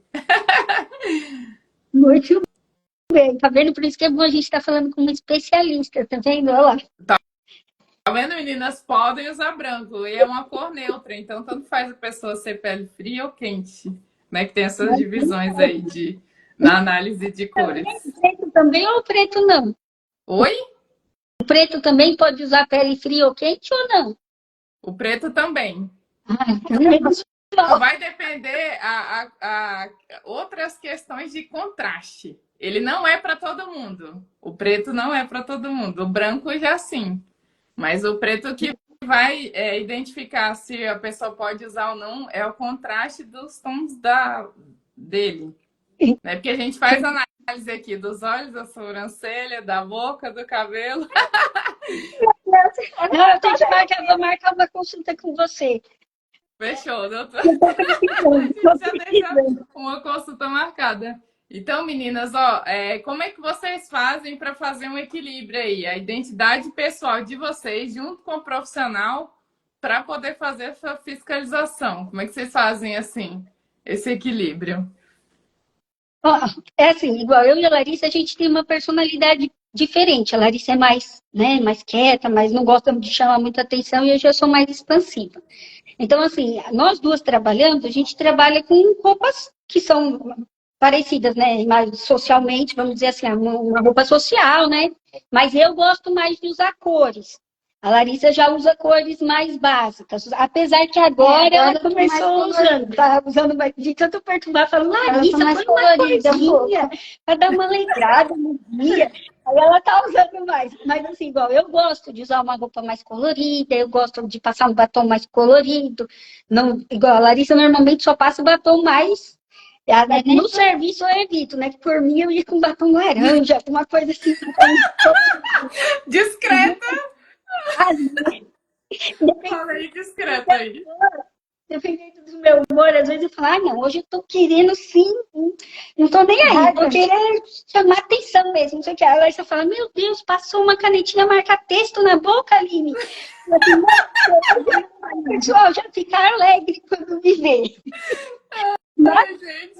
Muito bem. Tá vendo? Por isso que é bom a gente estar falando com um especialista, tá vendo? Olha lá. Tá Tá vendo, meninas? Podem usar branco. E é uma cor neutra, então tanto faz a pessoa ser pele fria ou quente. Né? Que tem essas divisões aí na análise de cores. Preto também ou preto não? Oi? O preto também pode usar pele fria ou quente ou não? O preto também. Ah, Vai depender a outras questões de contraste. Ele não é para todo mundo. O preto não é para todo mundo. O branco já sim. Mas o preto que vai identificar se a pessoa pode usar ou não é o contraste dos tons dele. Né? Porque a gente faz análise aqui dos olhos, da sobrancelha, da boca, do cabelo. não, eu tenho que marcar, vou marcar uma consulta com você. Fechou, doutor. Eu tô precisando, A gente tô já deixa precisando. uma consulta marcada. Então, meninas, ó, como é que vocês fazem para fazer um equilíbrio aí? A identidade pessoal de vocês junto com o profissional para poder fazer essa fiscalização. Como é que vocês fazem assim, esse equilíbrio? Ó, é assim, igual eu e a Larissa, a gente tem uma personalidade diferente. A Larissa é mais, né, mais quieta, mas não gosta de chamar muita atenção e eu já sou mais expansiva. Então, assim, nós duas trabalhando, a gente trabalha com roupas que são parecidas, né, mais socialmente, vamos dizer assim, uma roupa social, né? Mas eu gosto mais de usar cores. A Larissa já usa cores mais básicas, apesar que agora ela começou usando, tá usando mais, de tanto perturbar, falando, Larissa, põe uma corzinha para dar uma alegrada no dia. Aí ela tá usando mais. Mas assim, igual, eu gosto de usar uma roupa mais colorida, eu gosto de passar um batom mais colorido. Não, igual a Larissa normalmente só passa batom mais. No serviço eu evito, né? Que por mim eu ia com batom laranja, uma coisa assim. Discreta! Fala aí, discreta aí. Dependendo do meu humor, às vezes eu falo, não, hoje eu tô querendo sim, não tô nem aí, tô querendo chamar atenção mesmo, não sei o que. Aí você fala, meu Deus, passou uma canetinha marca-texto na boca, Aline. O pessoal já fica alegre quando me vê. Ai, gente.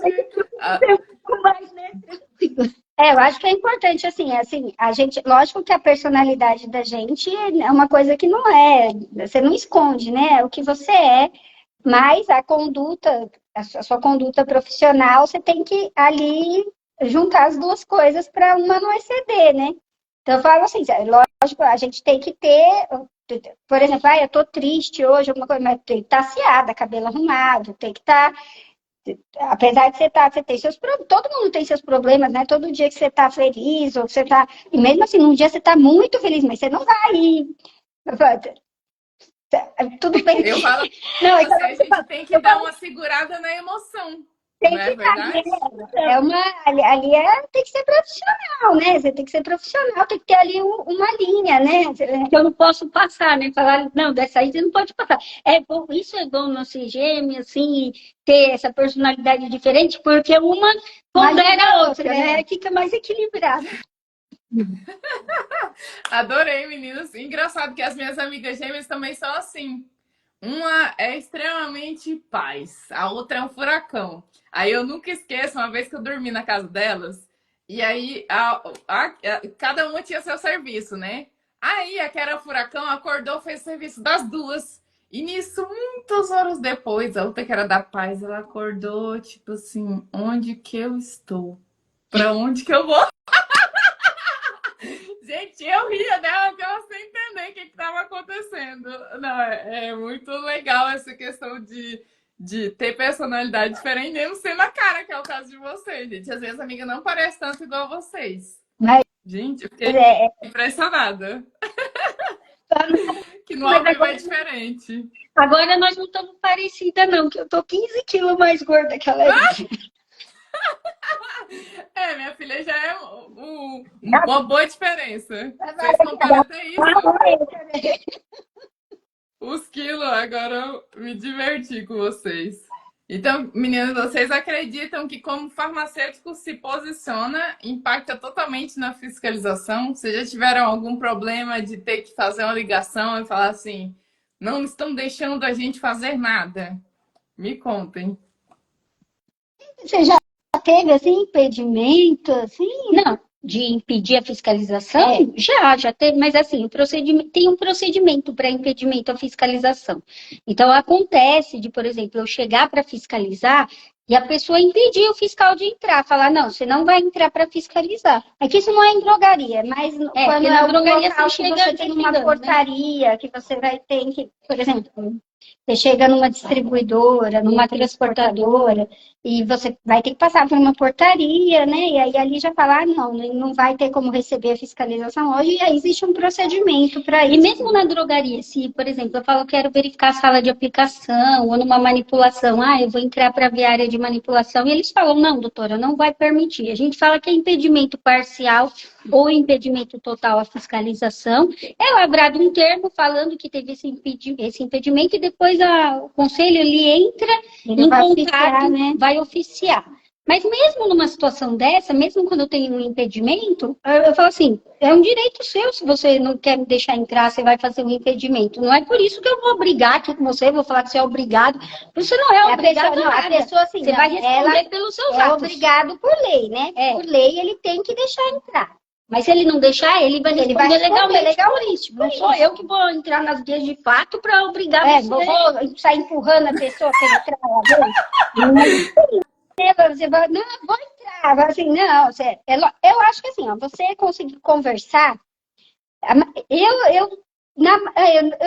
Mais, né? Eu acho que é importante, assim, a gente, lógico que a personalidade da gente é uma coisa que não você não esconde, né? É o que você é. Mas a conduta, a sua conduta profissional, você tem que ali juntar as duas coisas para uma não exceder, né? Então eu falo assim, lógico, a gente tem que ter, por exemplo, eu tô triste hoje, alguma coisa, mas tem que estar aseada, cabelo arrumado, tem que estar, apesar de você ter seus problemas, todo mundo tem seus problemas, né? Todo dia que você tá feliz, ou você tá, e mesmo assim, num dia você tá muito feliz, mas você não vai ir. Tudo bem. Eu falo não, então, a gente tem que dar uma segurada na emoção. Não é verdade? Tem que ser profissional, né? Você tem que ser profissional, tem que ter ali uma linha, né? Eu não posso passar, né? Falar, não, dessa aí você não pode passar. É bom, isso é bom não ser gêmeo, assim, ter essa personalidade diferente, porque uma pondera a outra, né? Fica mais equilibrada. Adorei, meninos. Engraçado que as minhas amigas gêmeas também são assim. Uma é extremamente paz, a outra é um furacão. Aí eu nunca esqueço uma vez que eu dormi na casa delas, e aí cada uma tinha seu serviço, né? Aí a que era furacão acordou, fez o serviço das duas. E nisso, muitas horas depois, a outra que era da paz, ela acordou, tipo assim, onde que eu estou? Pra onde que eu vou? Gente, eu ria dela que ela sem entender o que estava acontecendo. Não, é muito legal essa questão de ter personalidade diferente, mesmo sendo a cara, que é o caso de vocês, gente. Às vezes a amiga não parece tanto igual a vocês. Mas, gente, eu fiquei impressionada. Que no ao vivo é diferente. Agora nós não estamos parecidas, não, que eu tô 15 quilos mais gorda que ela. Minha filha já é uma boa diferença. Vocês comparam até isso. Os quilos, agora eu me diverti com vocês. Então, meninas, vocês acreditam que como farmacêutico se posiciona, impacta totalmente na fiscalização? Vocês já tiveram algum problema de ter que fazer uma ligação e falar assim, não estão deixando a gente fazer nada? Me contem. Você já teve, assim, impedimento, assim? Não, de impedir a fiscalização? Já teve, mas assim, tem um procedimento para impedimento à fiscalização. Então, acontece de, por exemplo, eu chegar para fiscalizar e a pessoa impedir o fiscal de entrar, falar, não, você não vai entrar para fiscalizar. É que isso não é em drogaria, mas quando na drogaria local você que chega você tem uma né? portaria, que você vai ter que, por exemplo, você chega numa distribuidora, numa transportadora, e você vai ter que passar por uma portaria, né? E aí ali já falar, não vai ter como receber a fiscalização hoje, e aí existe um procedimento para isso. E mesmo na drogaria, se, por exemplo, eu falo, quero verificar a sala de aplicação, ou numa manipulação, eu vou entrar para ver a área de manipulação, e eles falam, não, doutora, não vai permitir. A gente fala que é impedimento parcial ou impedimento total à fiscalização. É lavrado um termo falando que teve esse impedimento, e depois o conselho ele entra em contato, né? Vai oficiar. Mas mesmo numa situação dessa, mesmo quando eu tenho um impedimento, eu falo assim, é um direito seu, se você não quer me deixar entrar, você vai fazer um impedimento. Não é por isso que eu vou brigar aqui com você, vou falar que você é obrigado. Você não é obrigado a nada. A pessoa, assim, você vai responder pelos seus atos. É obrigado por lei, né? Por lei, ele tem que deixar entrar. Mas se ele não deixar, ele vai responder legalmente por isso. Não sou eu que vou entrar nas vias de fato para obrigar você. Vou sair empurrando a pessoa para entrar lá dentro. Você vai, não, vou entrar. Assim, não, eu acho que assim, você conseguir conversar. Eu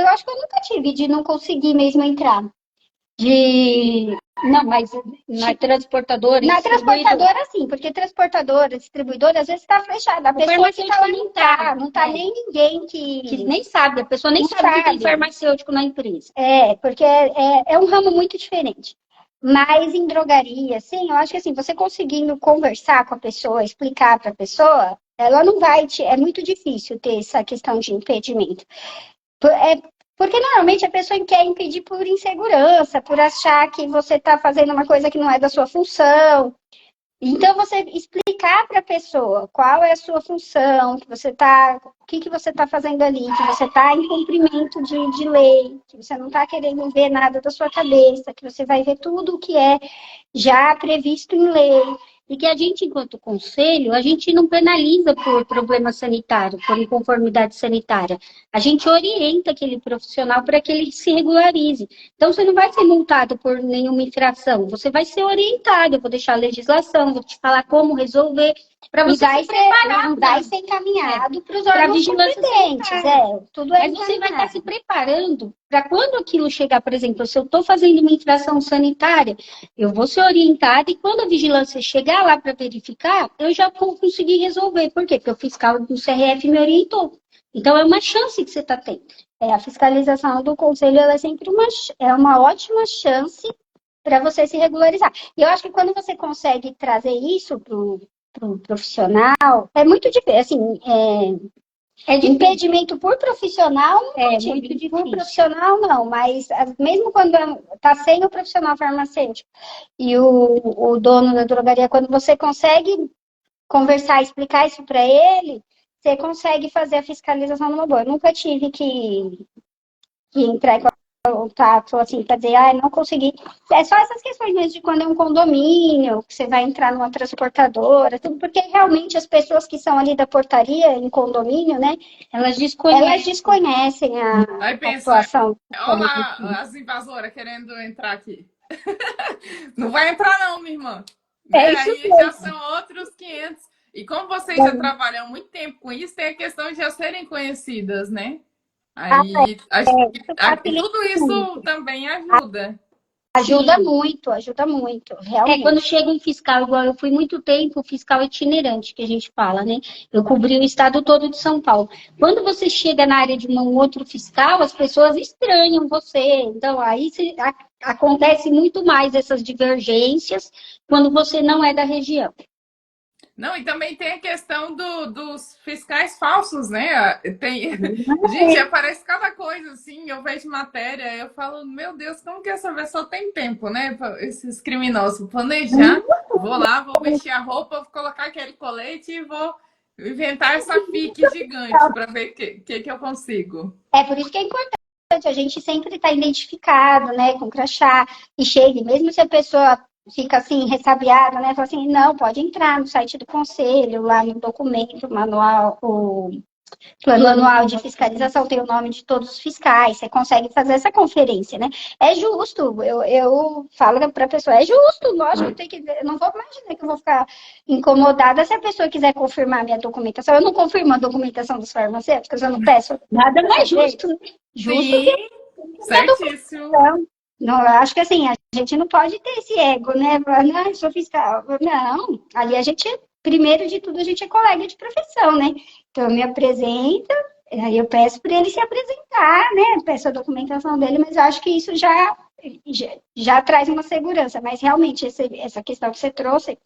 acho que eu nunca tive de não conseguir mesmo entrar. Não, mas na transportadora. Na transportadora, sim, porque transportadora, distribuidora, às vezes está fechada. A pessoa que está lá não tá nem ninguém que nem sabe, a pessoa nem sabe que tem farmacêutico na empresa. Porque é um ramo muito diferente. Mas em drogaria, sim, eu acho que assim, você conseguindo conversar com a pessoa, explicar para a pessoa, ela não vai é muito difícil ter essa questão de impedimento. Porque normalmente a pessoa quer impedir por insegurança, por achar que você está fazendo uma coisa que não é da sua função. Então, você explicar para a pessoa qual é a sua função, o que você está fazendo ali, que você está em cumprimento de lei, que você não está querendo ver nada da sua cabeça, que você vai ver tudo o que é já previsto em lei. E que a gente, enquanto conselho, a gente não penaliza por problema sanitário, por inconformidade sanitária. A gente orienta aquele profissional para que ele se regularize. Então, você não vai ser multado por nenhuma infração, você vai ser orientado. Eu vou deixar a legislação, vou te falar como resolver, para você se preparar. Vai ser encaminhado para os órgãos competentes. Mas você vai estar se preparando para quando aquilo chegar, por exemplo, se eu estou fazendo uma infração sanitária, eu vou ser orientada e quando a vigilância chegar lá para verificar, eu já vou conseguir resolver. Por quê? Porque o fiscal do CRF me orientou. Então, é uma chance que você está tendo. A fiscalização do conselho ela é sempre uma ótima chance para você se regularizar. E eu acho que quando você consegue trazer isso para o profissional, é muito difícil. Assim, impedimento por profissional, muito difícil. Por profissional, não. Mas mesmo quando está sem o profissional farmacêutico e o dono da drogaria, quando você consegue conversar, explicar isso para ele, você consegue fazer a fiscalização numa boa. Eu nunca tive que entrar em contato, assim, para dizer, não consegui. É só essas questões mesmo de quando é um condomínio, que você vai entrar numa transportadora, tudo, porque realmente as pessoas que são ali da portaria, em condomínio, né, elas desconhecem a situação. Olha as invasoras querendo entrar aqui. Não vai entrar não, minha irmã. Aí já são outros 500. E como vocês já trabalham há muito tempo com isso, tem a questão de já serem conhecidas, né? Aí, acho que tudo isso também ajuda. Ajuda muito, realmente. Quando chega um fiscal, igual eu fui muito tempo, fiscal itinerante, que a gente fala, né? Eu cobri o estado todo de São Paulo. Quando você chega na área de um outro fiscal, as pessoas estranham você. Então, aí acontece muito mais essas divergências quando você não é da região. Não, e também tem a questão dos fiscais falsos, né? Gente, aparece cada coisa, assim, eu vejo matéria, eu falo, meu Deus, como que essa pessoa tem tempo, né? Esses criminosos, planejar, vou lá, vou vestir a roupa, vou colocar aquele colete e vou inventar essa fique gigante para ver o que eu consigo. Por isso que é importante a gente sempre estar identificado, né, com crachá, e chegue, mesmo se a pessoa fica assim, ressabiado, né? Fala assim, não, pode entrar no site do conselho, lá no documento, manual, o plano anual de fiscalização tem o nome de todos os fiscais, você consegue fazer essa conferência, né? É justo, eu falo para a pessoa, é justo, lógico, eu não vou imaginar que eu vou ficar incomodada se a pessoa quiser confirmar a minha documentação. Eu não confirmo a documentação dos farmacêuticos, eu não peço. Nada mais justo, né? Justo Sim, que a certíssimo. documentação. Não, eu acho que assim, a gente não pode ter esse ego, né? Falar, não, eu sou fiscal. Não, ali a gente, primeiro de tudo, a gente é colega de profissão, né? Então, eu me apresento, aí eu peço para ele se apresentar, né? Peço a documentação dele, mas eu acho que isso já traz uma segurança. Mas realmente, essa questão que você trouxe,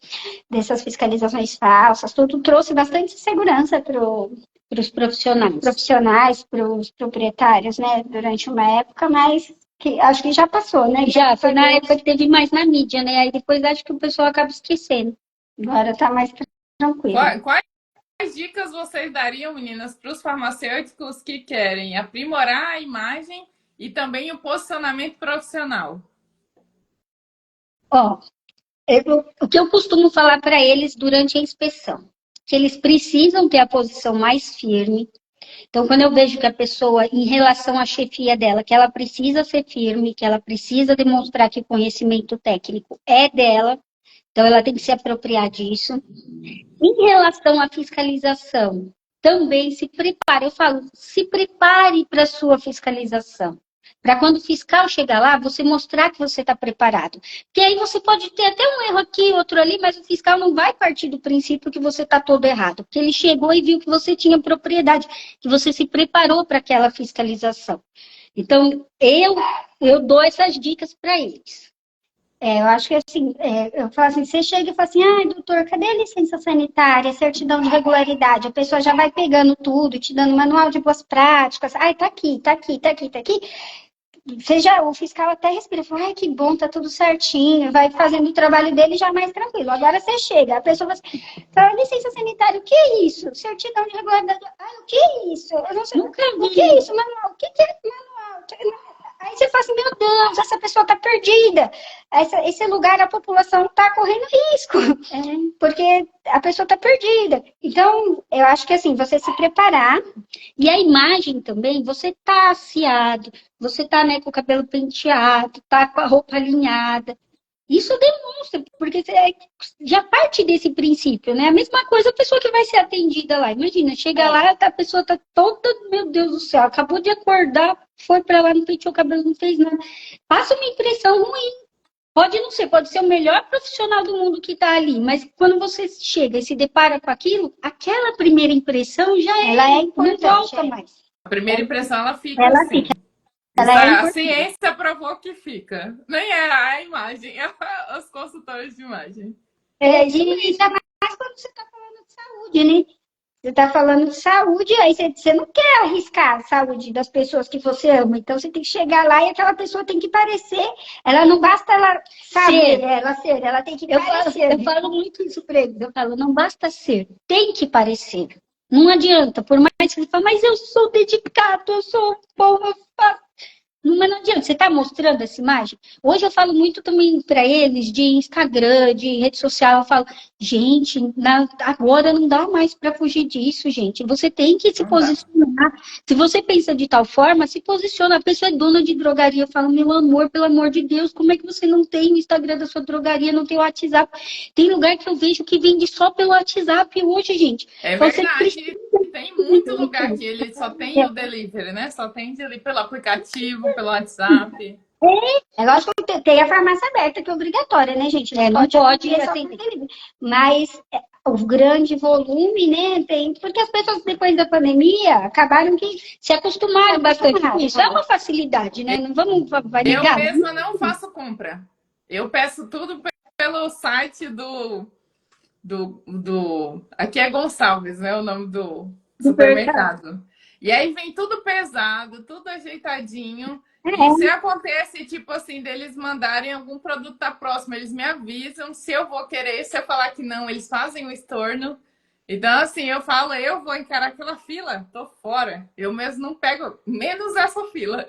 dessas fiscalizações falsas, tudo trouxe bastante segurança para os profissionais, para os proprietários, né? Durante uma época, mas que acho que já passou, né? Já, foi na época que teve mais na mídia, né? Aí depois acho que o pessoal acaba esquecendo. Agora tá mais tranquilo. Quais dicas vocês dariam, meninas, para os farmacêuticos que querem aprimorar a imagem e também o posicionamento profissional? Ó, o que eu costumo falar para eles durante a inspeção, que eles precisam ter a posição mais firme. Então, quando eu vejo que a pessoa, em relação à chefia dela, que ela precisa ser firme, que ela precisa demonstrar que o conhecimento técnico é dela, então ela tem que se apropriar disso. Em relação à fiscalização, também se prepare. Eu falo, se prepare para a sua fiscalização. Para quando o fiscal chegar lá, você mostrar que você está preparado. Porque aí você pode ter até um erro aqui, outro ali, mas o fiscal não vai partir do princípio que você está todo errado. Porque ele chegou e viu que você tinha propriedade, que você se preparou para aquela fiscalização. Então, eu dou essas dicas para eles. Eu acho que assim, eu falo assim, você chega e fala assim, ai, doutor, cadê a licença sanitária, certidão de regularidade? A pessoa já vai pegando tudo, te dando manual de boas práticas. Ai, tá aqui, tá aqui, tá aqui, tá aqui. O fiscal até respira, fala, ai, que bom, tá tudo certinho, vai fazendo o trabalho dele já mais tranquilo. Agora você chega, a pessoa fala, licença sanitária, o que é isso? Certidão de regularidade, ai, o que é isso? Eu não sei, Nunca o vi. que é isso, manual? O que é manual? Aí você fala assim, meu Deus, essa pessoa está perdida. Esse lugar, a população está correndo risco, porque a pessoa está perdida. Então, eu acho que assim, você se preparar. E a imagem também, você tá aseado, você tá, né, com o cabelo penteado, tá com a roupa alinhada. Isso demonstra, porque já parte desse princípio, né? A mesma coisa a pessoa que vai ser atendida lá. Imagina, chega lá, a pessoa tá toda, meu Deus do céu, acabou de acordar, foi para lá, não penteou o cabelo, não fez nada. Passa uma impressão ruim. Pode não ser, pode ser o melhor profissional do mundo que tá ali, mas quando você chega e se depara com aquilo, aquela primeira impressão já ela é importante. Não volta mais. A primeira impressão, ela fica Ela assim. fica. Ela é A importante. ciência provou que fica. Nem é a imagem, é os consultores de imagem. E ainda mais quando você está falando de saúde, né? Você está falando de saúde, aí você não quer arriscar a saúde das pessoas que você ama. Então você tem que chegar lá e aquela pessoa tem que parecer. Ela não basta ela saber, ela tem que parecer. Eu falo muito isso para eles. Eu falo, não basta ser, tem que parecer. Não adianta, por mais que ele fale, mas eu sou dedicado, eu sou bom, eu faço. Mas não adianta, você está mostrando essa imagem? Hoje eu falo muito também para eles de Instagram, de rede social. Eu falo, gente, agora não dá mais para fugir disso, gente. Você tem que se posicionar. Se você pensa de tal forma, se posiciona. A pessoa é dona de drogaria. Eu falo, meu amor, pelo amor de Deus, como é que você não tem o Instagram da sua drogaria, não tem o WhatsApp? Tem lugar que eu vejo que vende só pelo WhatsApp hoje, gente. É verdade. Tem muito lugar que ele só tem o delivery, né? Só tem delivery pelo aplicativo, pelo WhatsApp. É lógico que tem a farmácia aberta, que é obrigatória, né, gente? Não pode atender. Mas o grande volume, né, tem... Porque as pessoas, depois da pandemia, acabaram que se acostumaram bastante com isso. É uma facilidade, né? Não vamos negar. Eu mesma não faço compra. Eu peço tudo pelo site aqui é Gonçalves, né? O nome do supermercado. E aí vem tudo pesado, tudo ajeitadinho. E se acontece, tipo assim, deles mandarem algum produto da próxima, eles me avisam se eu vou querer. Se eu falar que não, eles fazem o estorno. Então, assim, eu falo, eu vou encarar aquela fila, tô fora. Eu mesmo não pego, menos essa fila.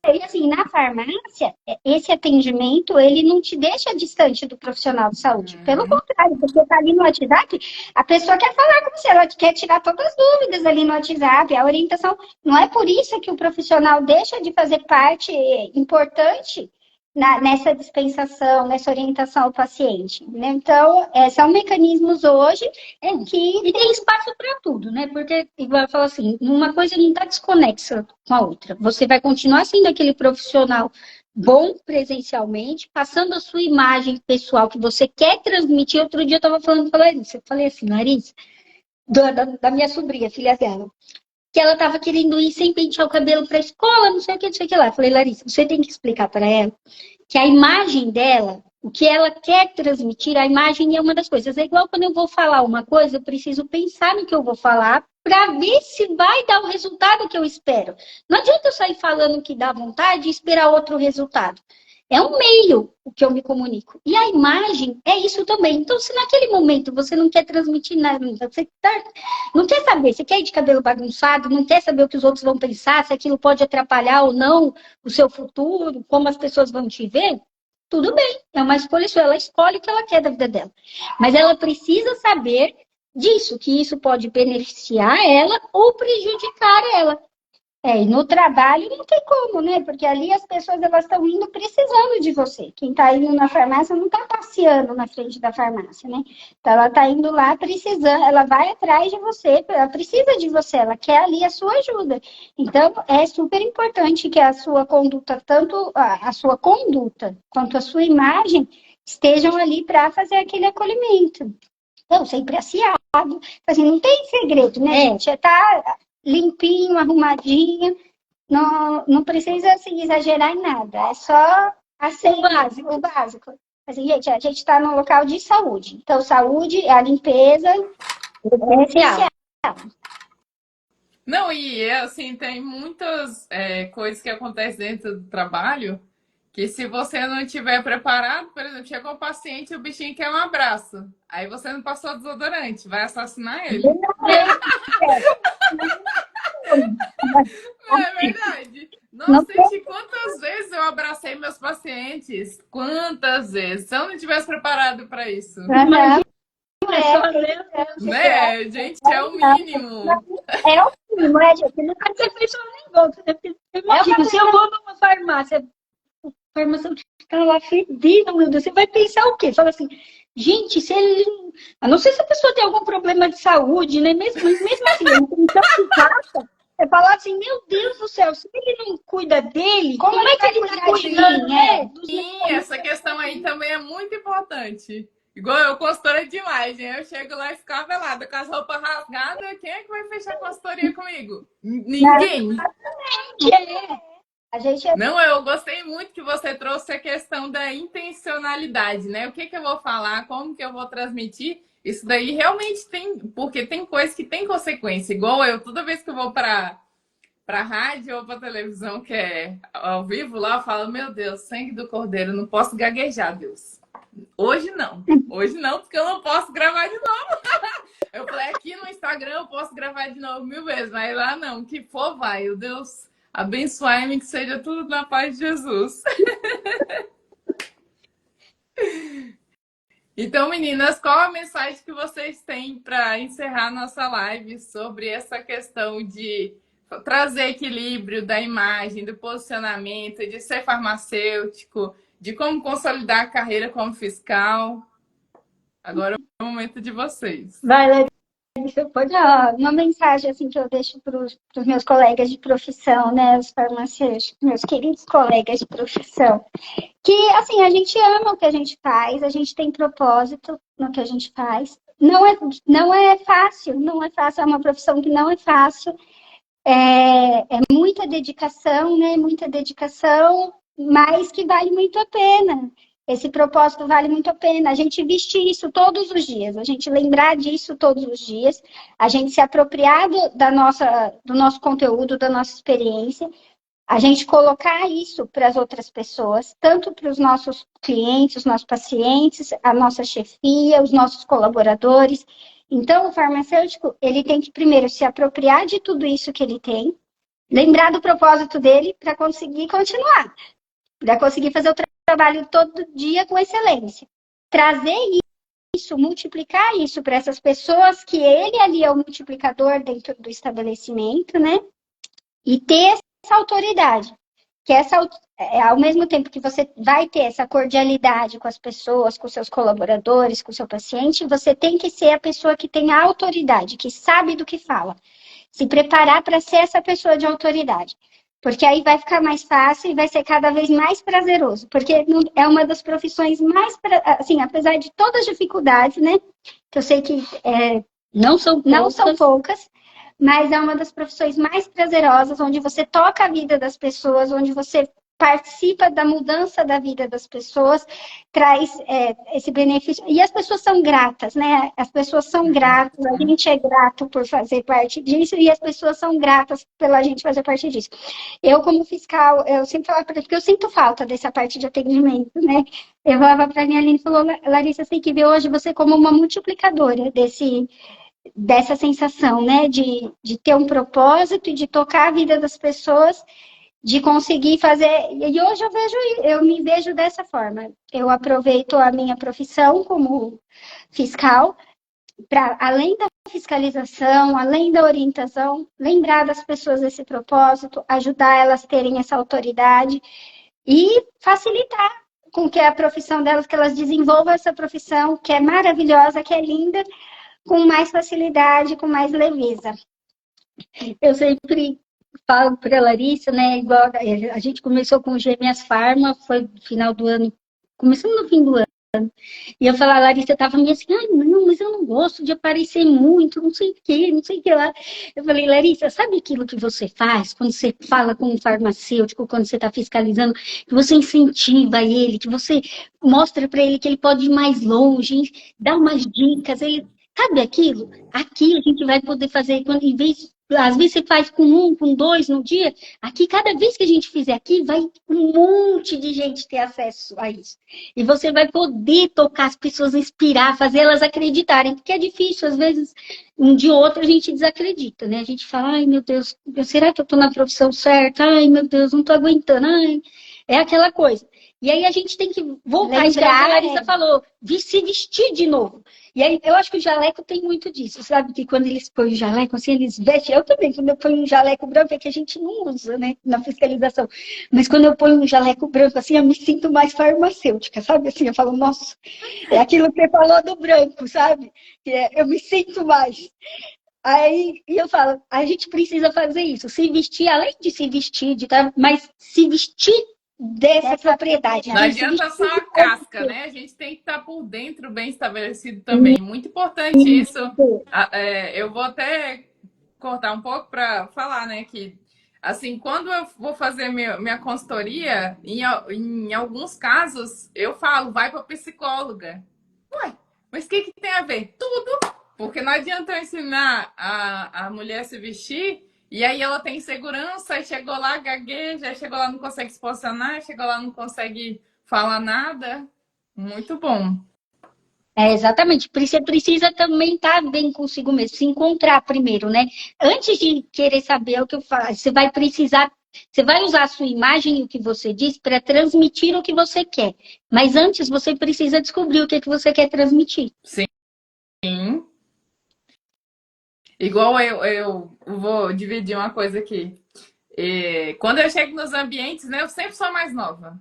E assim, na farmácia, esse atendimento, ele não te deixa distante do profissional de saúde. Pelo contrário, você está ali no WhatsApp, a pessoa quer falar com você, ela quer tirar todas as dúvidas ali no WhatsApp, a orientação. Não é por isso que o profissional deixa de fazer parte importante nessa dispensação, nessa orientação ao paciente, né? Então, são mecanismos hoje que... E tem espaço para tudo, né? Porque, igual eu falo assim, uma coisa não está desconexa com a outra. Você vai continuar sendo aquele profissional bom presencialmente, passando a sua imagem pessoal que você quer transmitir. Outro dia eu estava falando com a Larissa, eu falei assim, Larissa, da minha sobrinha, filha dela, que ela estava querendo ir sem pentear o cabelo para a escola, não sei o que, não sei o que lá. Eu falei, Larissa, você tem que explicar para ela que a imagem dela, o que ela quer transmitir, a imagem é uma das coisas. É igual quando eu vou falar uma coisa, eu preciso pensar no que eu vou falar para ver se vai dar o resultado que eu espero. Não adianta eu sair falando o que dá vontade e esperar outro resultado. É um meio o que eu me comunico. E a imagem é isso também. Então, se naquele momento você não quer transmitir nada, não quer saber, você quer ir de cabelo bagunçado, não quer saber o que os outros vão pensar, se aquilo pode atrapalhar ou não o seu futuro, como as pessoas vão te ver, tudo bem. É uma escolha sua. Ela escolhe o que ela quer da vida dela. Mas ela precisa saber disso, que isso pode beneficiar ela ou prejudicar ela. E no trabalho não tem como, né? Porque ali as pessoas elas estão indo precisando de você. Quem está indo na farmácia não está passeando na frente da farmácia, né? Então ela está indo lá precisando, ela vai atrás de você, ela precisa de você, ela quer ali a sua ajuda. Então é super importante que a sua conduta, tanto a sua conduta quanto a sua imagem, estejam ali para fazer aquele acolhimento. Então, sempre aciado, assim, não tem segredo, né, gente? Tá limpinho, arrumadinho, não precisa assim, exagerar em nada, é só assim, o básico. Assim, gente, a gente está num local de saúde, então saúde, a limpeza é essencial. Não, e assim, tem muitas coisas que acontecem dentro do trabalho que se você não estiver preparado, por exemplo, chegou um paciente e o bichinho quer um abraço. Aí você não passou desodorante, vai assassinar ele. Não é verdade? Nossa, gente, quantas vezes eu abracei meus pacientes? Quantas vezes? Se eu não tivesse preparado para isso. Né, Gente, é o mínimo. É o mínimo, gente? Não pode ser feito um negócio. Imagina, se eu vou numa farmácia, a farmacêutica está lá fedida, meu Deus, você vai pensar o quê? Fala assim, gente, se ele... A não ser se a pessoa tem algum problema de saúde, né? Mesmo assim, então se passa... É falar assim, meu Deus do céu, se ele não cuida dele, como é que ele está cuidando, né? Sim, essa questão aí também é muito importante. Igual eu, consultora de imagem, eu chego lá e fico velada com as roupas rasgadas, quem é que vai fechar a consultoria comigo? Ninguém. Não, eu gostei muito que você trouxe a questão da intencionalidade, né? O que eu vou falar, como que eu vou transmitir. Isso daí realmente tem, porque tem coisas que tem consequência. Igual eu, toda vez que eu vou para rádio ou para televisão, que é ao vivo lá, eu falo, meu Deus, sangue do cordeiro, não posso gaguejar, Deus. Hoje não, porque eu não posso gravar de novo. Eu falei, aqui no Instagram eu posso gravar de novo 1000 vezes, mas lá não, que for vai, Deus abençoe-me, que seja tudo na paz de Jesus. Então, meninas, qual a mensagem que vocês têm para encerrar nossa live sobre essa questão de trazer equilíbrio da imagem, do posicionamento, de ser farmacêutico, de como consolidar a carreira como fiscal? Agora é o momento de vocês. Vai, Larissa, pode... Uma mensagem assim, que eu deixo para os meus colegas de profissão, né, os farmacêuticos, meus queridos colegas de profissão, que assim, a gente ama o que a gente faz, a gente tem propósito no que a gente faz. Não é fácil, é uma profissão que não é fácil, é muita dedicação, né, muita dedicação, mas que vale muito a pena. Esse propósito vale muito a pena. A gente vestir isso todos os dias, a gente lembrar disso todos os dias, a gente se apropriar do nosso conteúdo, da nossa experiência, a gente colocar isso para as outras pessoas, tanto para os nossos clientes, os nossos pacientes, a nossa chefia, os nossos colaboradores. Então, o farmacêutico, ele tem que primeiro se apropriar de tudo isso que ele tem, lembrar do propósito dele para conseguir continuar, para conseguir fazer o trabalho todo dia com excelência. Trazer isso, multiplicar isso para essas pessoas, que ele ali é o multiplicador dentro do estabelecimento, né? E ter essa autoridade. Que ao mesmo tempo que você vai ter essa cordialidade com as pessoas, com seus colaboradores, com o seu paciente, você tem que ser a pessoa que tem a autoridade, que sabe do que fala. Se preparar para ser essa pessoa de autoridade. Porque aí vai ficar mais fácil e vai ser cada vez mais prazeroso. Porque é uma das profissões mais, assim, apesar de todas as dificuldades, né? Que eu sei que não são poucas, mas é uma das profissões mais prazerosas, onde você toca a vida das pessoas, onde você participa da mudança da vida das pessoas, traz esse benefício. E as pessoas são gratas, né? As pessoas são gratas, a gente é grato por fazer parte disso, e as pessoas são gratas pela gente fazer parte disso. Eu, como fiscal, eu sempre falava para ele, porque eu sinto falta dessa parte de atendimento, né? Eu falava para a minha Aline, falou, Larissa, você tem que ver hoje você como uma multiplicadora dessa sensação, né? De ter um propósito e de tocar a vida das pessoas, de conseguir fazer. E hoje eu me vejo dessa forma. Eu aproveito a minha profissão como fiscal para, além da fiscalização, além da orientação, lembrar das pessoas desse propósito, ajudar elas a terem essa autoridade e facilitar com que a profissão delas, que elas desenvolvam essa profissão, que é maravilhosa, que é linda, com mais facilidade, com mais leveza. Eu sempre falo para a Larissa, né, igual a gente começou com o Gêmeas Farma, foi no final do ano, começando no fim do ano, e eu falava, a Larissa estava meio assim, ai, não, mas eu não gosto de aparecer muito, não sei o que lá. Eu falei, Larissa, sabe aquilo que você faz quando você fala com um farmacêutico, quando você está fiscalizando, que você incentiva ele, que você mostra para ele que ele pode ir mais longe, dá umas dicas, ele sabe aquilo? Aqui a gente vai poder fazer, quando, em vez, às vezes você faz com 1, com 2 no dia, aqui, cada vez que a gente fizer aqui, vai um monte de gente ter acesso a isso. E você vai poder tocar as pessoas, inspirar, fazer elas acreditarem, porque é difícil, às vezes, um dia ou outro a gente desacredita, né? A gente fala, ai meu Deus, será que eu estou na profissão certa? Ai meu Deus, não estou aguentando, ai... É aquela coisa. E aí a gente tem que voltar, isso que a Larissa falou, se vestir de novo. E aí eu acho que o jaleco tem muito disso, sabe? Que quando eles põem o jaleco, assim, eles vestem. Eu também, quando eu ponho um jaleco branco, é que a gente não usa, né? Na fiscalização. Mas quando eu ponho um jaleco branco, assim, eu me sinto mais farmacêutica, sabe? Assim, eu falo, nossa, é aquilo que você falou do branco, sabe? Eu me sinto mais. Aí eu falo, a gente precisa fazer isso, se vestir, além de se vestir, mas se vestir dessa propriedade. Não adianta só a casca, né? A gente tem que estar por dentro bem estabelecido também. Muito importante isso. Eu vou até cortar um pouco para falar, né? Que, assim, quando eu vou fazer minha consultoria, em alguns casos, eu falo, vai para psicóloga. Ué, mas o que tem a ver? Tudo! Porque não adianta eu ensinar a mulher a se vestir e aí ela tem insegurança, e chegou lá, gagueja, chegou lá, não consegue se posicionar, chegou lá, não consegue falar nada. Muito bom. Exatamente. Você precisa também estar bem consigo mesmo, se encontrar primeiro, né? Antes de querer saber o que eu faço, você vai precisar, você vai usar a sua imagem e o que você diz para transmitir o que você quer. Mas antes você precisa descobrir o que você quer transmitir. Sim. Igual eu vou dividir uma coisa aqui. Quando eu chego nos ambientes, né, eu sempre sou a mais nova.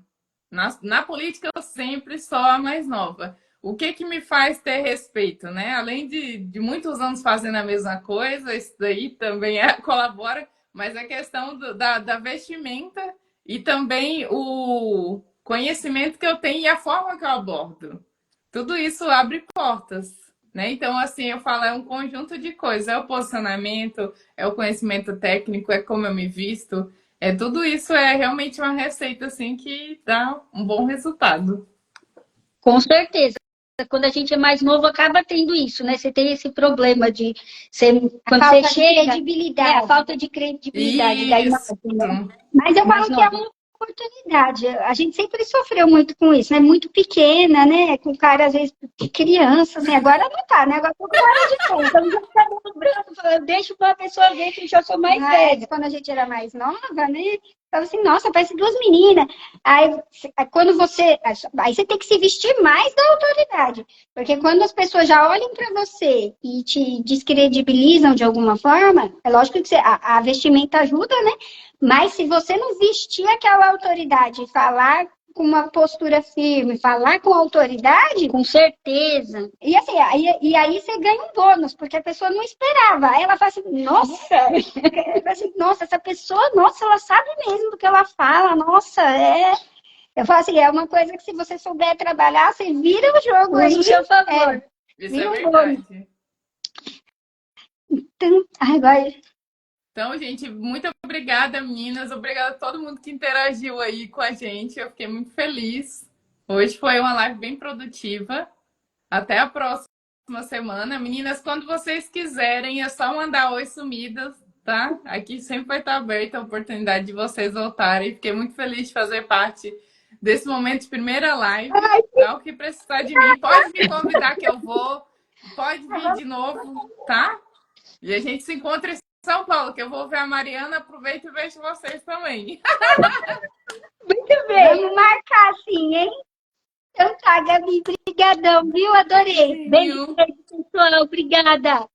Na política, eu sempre sou a mais nova. O que me faz ter respeito, né? Além de muitos anos fazendo a mesma coisa, isso daí também colabora, mas a questão da vestimenta e também o conhecimento que eu tenho e a forma que eu abordo. Tudo isso abre portas. Né? Então, assim, eu falo, é um conjunto de coisas. É o posicionamento, é o conhecimento técnico, é como eu me visto. Tudo isso é realmente uma receita, assim, que dá um bom resultado. Com certeza. Quando a gente é mais novo, acaba tendo isso, né? Você tem esse problema de quando você chega, credibilidade. A falta de credibilidade. Daí, mas eu falo que é uma oportunidade. A gente sempre sofreu muito com isso, né? Muito pequena, né? Com cara, às vezes, de criança, assim. Agora não tá, né? Agora tô com cara de conta. Então, já cabelo Eu deixo para a pessoa ver que eu já sou mais velha. Quando a gente era mais nova, né? Falava assim, nossa, parece duas meninas. Quando você. Aí você tem que se vestir mais da autoridade. Porque quando as pessoas já olham para você e te descredibilizam de alguma forma, é lógico que a vestimenta ajuda, né? Mas se você não vestir aquela autoridade e falar com uma postura firme, falar com autoridade, Com certeza. e assim, aí você ganha um bônus, porque a pessoa não esperava. Aí ela fala assim, nossa, ela fala assim, nossa, essa pessoa, nossa, ela sabe mesmo do que ela fala, nossa, é. Eu falo assim, é uma coisa que se você souber trabalhar, você vira o jogo aí. Usa o seu favor. Isso Vira é um verdade. Agora, Então, gente, muito obrigada, meninas. Obrigada a todo mundo que interagiu aí com a gente. Eu fiquei muito feliz. Hoje foi uma live bem produtiva. Até a próxima semana. Meninas, quando vocês quiserem, é só mandar oi sumidas, tá? Aqui sempre vai estar aberta a oportunidade de vocês voltarem. Fiquei muito feliz de fazer parte desse momento de primeira live. Tá? O que precisar de mim, pode me convidar que eu vou. Pode vir de novo, tá? E a gente se encontra em São Paulo, que eu vou ver a Mariana. Aproveito e vejo vocês também. Muito bem. vamos marcar assim, hein? Então tá, Gabi, brigadão, viu? Adorei. Beijo, pessoal. Obrigada.